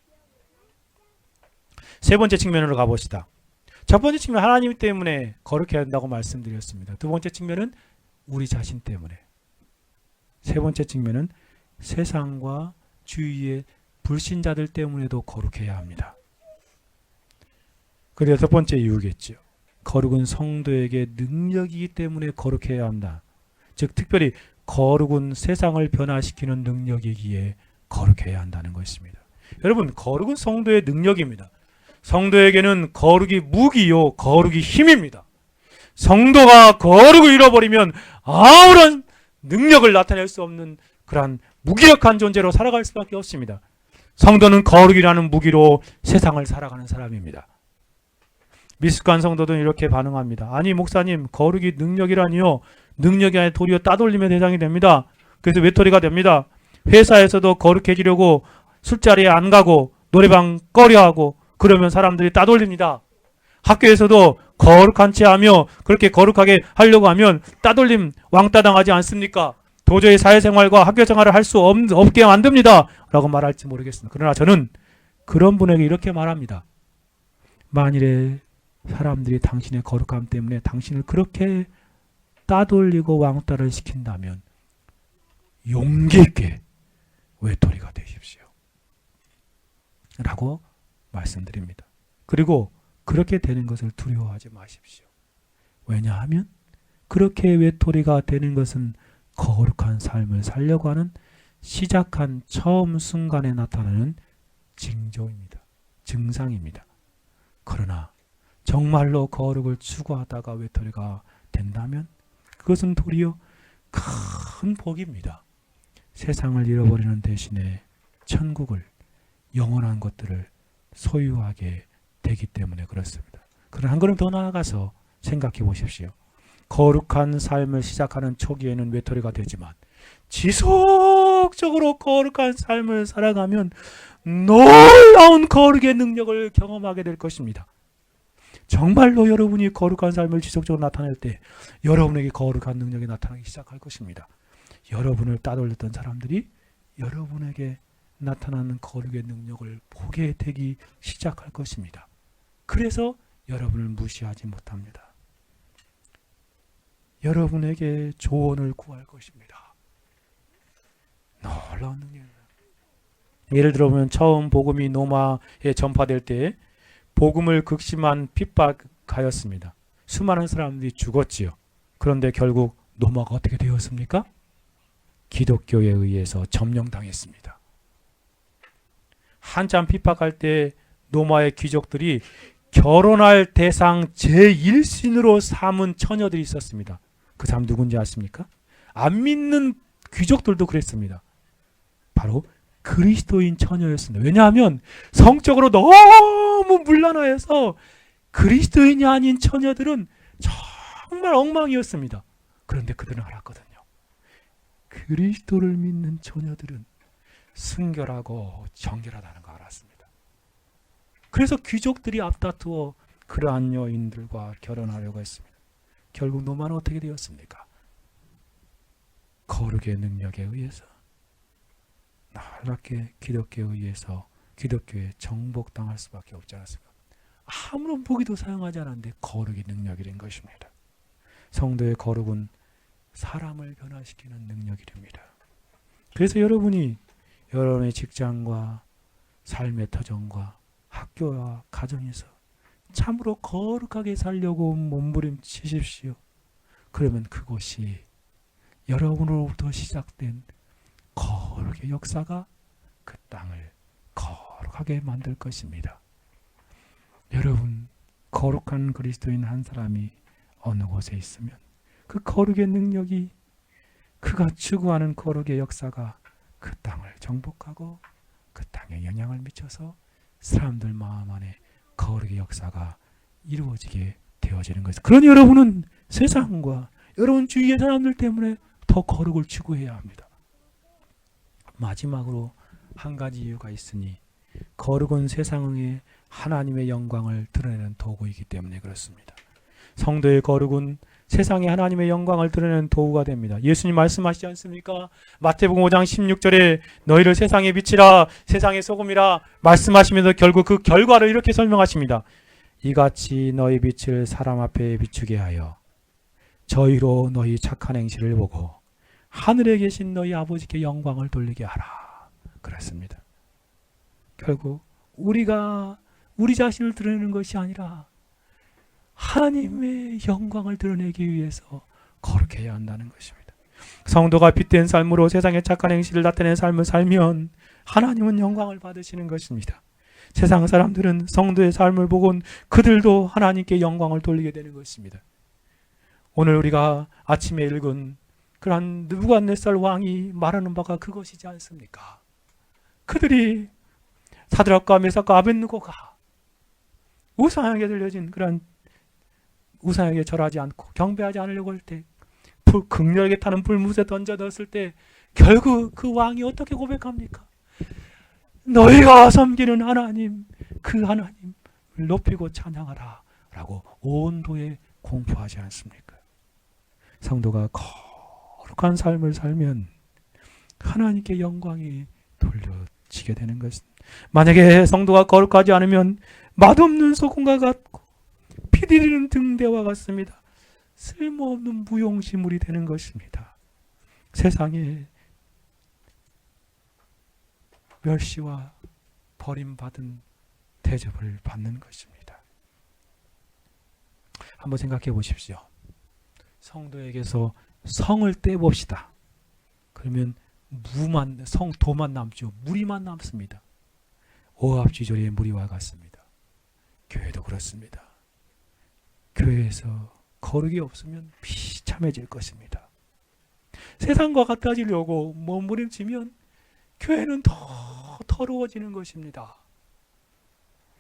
세 번째 측면으로 가봅시다. 첫 번째 측면 하나님 때문에 거룩해야 한다고 말씀드렸습니다. 두 번째 측면은 우리 자신 때문에. 세 번째 측면은 세상과 주위의 불신자들 때문에도 거룩해야 합니다. 그리고 여섯 번째 이유겠죠. 거룩은 성도에게 능력이기 때문에 거룩해야 한다. 즉 특별히 거룩은 세상을 변화시키는 능력이기에 거룩해야 한다는 것입니다. 여러분, 거룩은 성도의 능력입니다. 성도에게는 거룩이 무기요, 거룩이 힘입니다. 성도가 거룩을 잃어버리면 아무런 능력을 나타낼 수 없는 그러한 무기력한 존재로 살아갈 수밖에 없습니다. 성도는 거룩이라는 무기로 세상을 살아가는 사람입니다. 미숙한 성도들은 이렇게 반응합니다. 아니 목사님, 거룩이 능력이라니요. 능력이 아니라 도리어 따돌림의 대상이 됩니다. 그래서 외톨이가 됩니다. 회사에서도 거룩해지려고 술자리에 안 가고 노래방 꺼려하고 그러면 사람들이 따돌립니다. 학교에서도 거룩한 채 하며 그렇게 거룩하게 하려고 하면 따돌림 왕따 당하지 않습니까? 도저히 사회생활과 학교생활을 할 수 없게 만듭니다. 라고 말할지 모르겠습니다. 그러나 저는 그런 분에게 이렇게 말합니다. 만일에 사람들이 당신의 거룩함 때문에 당신을 그렇게 따돌리고 왕따를 시킨다면 용기 있게 외톨이가 되십시오. 라고 말씀드립니다. 그리고 그렇게 되는 것을 두려워하지 마십시오. 왜냐하면 그렇게 외톨이가 되는 것은 거룩한 삶을 살려고 하는 시작한 처음 순간에 나타나는 징조입니다. 증상입니다. 그러나 정말로 거룩을 추구하다가 외톨이가 된다면 그것은 도리어 큰 복입니다. 세상을 잃어버리는 대신에 천국을, 영원한 것들을 소유하게 되기 때문에 그렇습니다. 그러나 한 걸음 더 나아가서 생각해 보십시오. 거룩한 삶을 시작하는 초기에는 외톨이가 되지만 지속적으로 거룩한 삶을 살아가면 놀라운 거룩의 능력을 경험하게 될 것입니다. 정말로 여러분이 거룩한 삶을 지속적으로 나타낼 때 여러분에게 거룩한 능력이 나타나기 시작할 것입니다. 여러분을 따돌렸던 사람들이 여러분에게 나타나는 거룩의 능력을 보게 되기 시작할 것입니다. 그래서 여러분을 무시하지 못합니다. 여러분에게 조언을 구할 것입니다. 놀라운 능력입니다. 예를 들어보면 처음 복음이 로마에 전파될 때 복음을 극심한 핍박하였습니다. 수많은 사람들이 죽었지요. 그런데 결국 로마가 어떻게 되었습니까? 기독교에 의해서 점령당했습니다. 한참 핍박할 때 로마의 귀족들이 결혼할 대상 제1신으로 삼은 처녀들이 있었습니다. 그 사람 누군지 아십니까? 안 믿는 귀족들도 그랬습니다. 바로 그리스도인 처녀였습니다. 왜냐하면 성적으로 너무 문란하여서 그리스도인이 아닌 처녀들은 정말 엉망이었습니다. 그런데 그들은 알았거든요. 그리스도를 믿는 처녀들은 순결하고 정결하다는 거 알았습니다. 그래서 귀족들이 앞다투어 그러한 여인들과 결혼하려고 했습니다. 결국 로마는 어떻게 되었습니까? 거룩의 능력에 의해서 놀랍게 기독교에 의해서 기독교에 정복당할 수밖에 없지 않았습니까? 아무런 무기도 사용하지 않았는데 거룩의 능력이 된 것입니다. 성도의 거룩은 사람을 변화시키는 능력이 됩니다. 그래서 여러분이 여러분의 직장과 삶의 터전과 학교와 가정에서 참으로 거룩하게 살려고 몸부림치십시오. 그러면 그곳이 여러분으로부터 시작된 거룩의 역사가 그 땅을 거룩하게 만들 것입니다. 여러분, 거룩한 그리스도인 한 사람이 어느 곳에 있으면 그 거룩의 능력이 그가 추구하는 거룩의 역사가 그 땅을 정복하고 그 땅에 영향을 미쳐서 사람들 마음 안에 거룩의 역사가 이루어지게 되어지는 것입니다. 그러니 여러분은 세상과 여러분 주위의 사람들 때문에 더 거룩을 추구해야 합니다. 마지막으로 한 가지 이유가 있으니 거룩은 세상에 하나님의 영광을 드러내는 도구이기 때문에 그렇습니다. 성도의 거룩은 세상에 하나님의 영광을 드러내는 도구가 됩니다. 예수님 말씀하시지 않습니까? 마태복음 5장 16절에 너희를 세상의 빛이라 세상의 소금이라 말씀하시면서 결국 그 결과를 이렇게 설명하십니다. 이같이 너희 빛을 사람 앞에 비추게 하여 저희로 너희 착한 행실을 보고 하늘에 계신 너희 아버지께 영광을 돌리게 하라. 그랬습니다. 결국 우리가 우리 자신을 드러내는 것이 아니라 하나님의 영광을 드러내기 위해서 거룩해야 한다는 것입니다. 성도가 빛된 삶으로 세상의 착한 행실을 나타내는 삶을 살면 하나님은 영광을 받으시는 것입니다. 세상 사람들은 성도의 삶을 보곤 그들도 하나님께 영광을 돌리게 되는 것입니다. 오늘 우리가 아침에 읽은 그러한 느부갓네살 왕이 말하는 바가 그것이지 않습니까? 그들이 사드락과 메삭과 아벳느고가 우상에게 들려진 그런 우상에게 절하지 않고 경배하지 않으려고 할 때 극렬하게 타는 불못에 던져넣었을 때 결국 그 왕이 어떻게 고백합니까? 너희가 섬기는 하나님, 그 하나님을 높이고 찬양하라 라고 온도에 공포하지 않습니까? 성도가 거룩한 삶을 살면 하나님께 영광이 돌려지게 되는 것입니다. 만약에 성도가 거룩하지 않으면 맛없는 소금과 같고 피디리는 등대와 같습니다. 쓸모없는 무용지물이 되는 것입니다. 세상에 멸시와 버림받은 대접을 받는 것입니다. 한번 생각해 보십시오. 성도에게서 성을 떼봅시다. 그러면 도만 남죠. 무리만 남습니다. 오합지졸의 무리와 같습니다. 교회도 그렇습니다. 교회에서 거룩이 없으면 비참해질 것입니다. 세상과 같아지려고 몸부림치면 교회는 더 더러워지는 것입니다.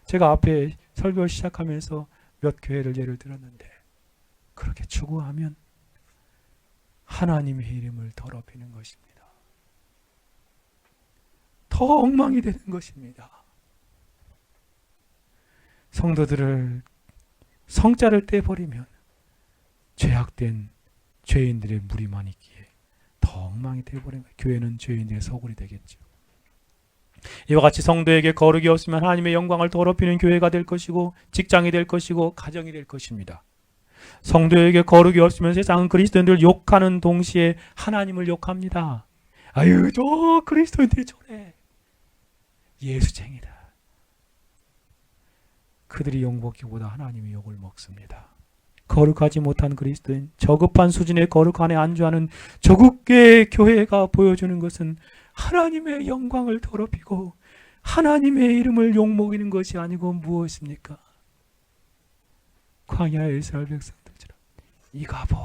제가 앞에 설교 시작하면서 몇 교회를 예를 들었는데 그렇게 추구하면 하나님의 이름을 더럽히는 것입니다. 더 엉망이 되는 것입니다. 성도들을 성자를 떼버리면 죄악된 죄인들의 무리만 있기에 더 엉망이 되어버린 거예요. 교회는 죄인들의 소굴이 되겠죠. 이와 같이 성도에게 거룩이 없으면 하나님의 영광을 더럽히는 교회가 될 것이고 직장이 될 것이고 가정이 될 것입니다. 성도에게 거룩이 없으면 세상은 그리스도인들을 욕하는 동시에 하나님을 욕합니다. 아유, 저 그리스도인들이 저래. 예수쟁이다. 그들이 욕먹기보다 하나님이 욕을 먹습니다. 거룩하지 못한 그리스도인, 저급한 수준의 거룩함에 안주하는 조국계의 교회가 보여주는 것은 하나님의 영광을 더럽히고 하나님의 이름을 욕먹이는 것이 아니고 무엇입니까? 광야의 이스라엘 백성들처럼 이가보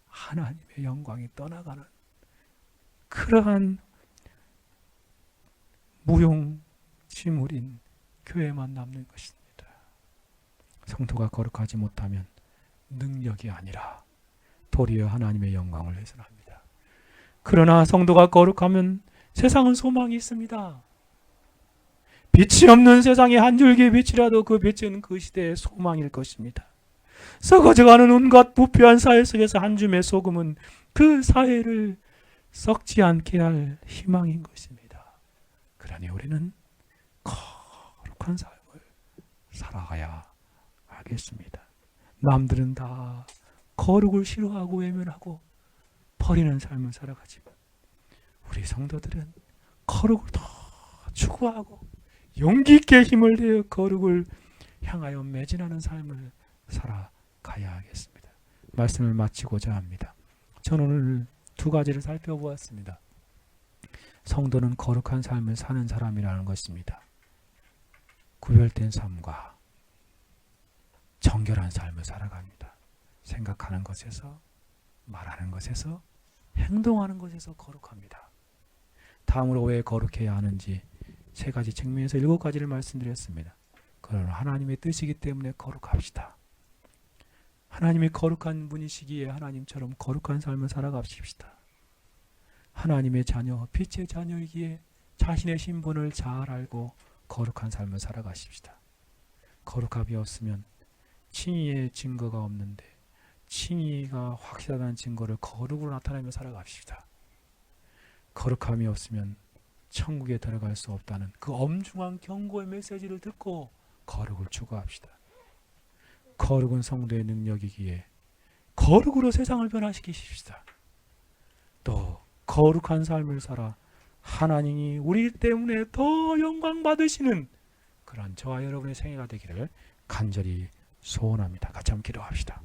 하나님의 영광이 떠나가는 그러한 무용지물인 교회만 남는 것입니다. 성도가 거룩하지 못하면 능력이 아니라 도리어 하나님의 영광을 훼손합니다. 그러나 성도가 거룩하면 세상은 소망이 있습니다. 빛이 없는 세상에 한 줄기의 빛이라도 그 빛은 그 시대의 소망일 것입니다. 썩어져가는 온갖 부패한 사회 속에서 한 줌의 소금은 그 사회를 썩지 않게 할 희망인 것입니다. 그러니 우리는 거룩한 삶을 살아가야 하겠습니다. 남들은 다 거룩을 싫어하고 외면하고 버리는 삶을 살아가지만 우리 성도들은 거룩을 더 추구하고 용기 있게 힘을 내어 거룩을 향하여 매진하는 삶을 살아가야 하겠습니다. 말씀을 마치고자 합니다. 저는 오늘 두 가지를 살펴보았습니다. 성도는 거룩한 삶을 사는 사람이라는 것입니다. 구별된 삶과 정결한 삶을 살아갑니다. 생각하는 것에서, 말하는 것에서, 행동하는 것에서 거룩합니다. 다음으로 왜 거룩해야 하는지 세 가지 측면에서 7가지를 말씀드렸습니다. 그러나 하나님의 뜻이기 때문에 거룩합시다. 하나님이 거룩한 분이시기에 하나님처럼 거룩한 삶을 살아갑시다. 하나님의 자녀, 빛의 자녀이기에 자신의 신분을 잘 알고 거룩한 삶을 살아가십시다. 거룩함이 없으면 칭의의 증거가 없는데 칭의가 확실하다는 증거를 거룩으로 나타내며 살아갑시다. 거룩함이 없으면 천국에 들어갈 수 없다는 그 엄중한 경고의 메시지를 듣고 거룩을 추구합시다. 거룩은 성도의 능력이기에 거룩으로 세상을 변화시키십시다. 또 거룩한 삶을 살아 하나님이 우리 때문에 더 영광 받으시는 그런 저와 여러분의 생애가 되기를 간절히 소원합니다. 같이 한번 기도합시다.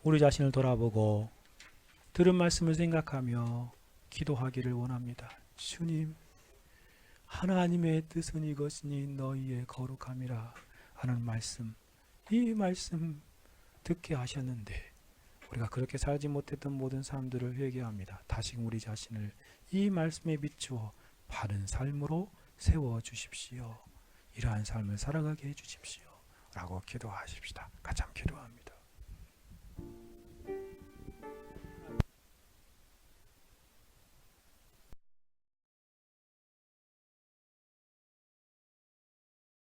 우리 자신을 돌아보고 들은 말씀을 생각하며 기도하기를 원합니다. 주님, 하나님의 뜻은 이것이니 너희의 거룩함이라 하는 말씀, 이 말씀 듣게 하셨는데 우리가 그렇게 살지 못했던 모든 사람들을 회개합니다. 다시금 우리 자신을 이 말씀에 비추어 바른 삶으로 세워주십시오. 이러한 삶을 살아가게 해주십시오. 라고 기도하십시다. 같이 한번 기도합니다.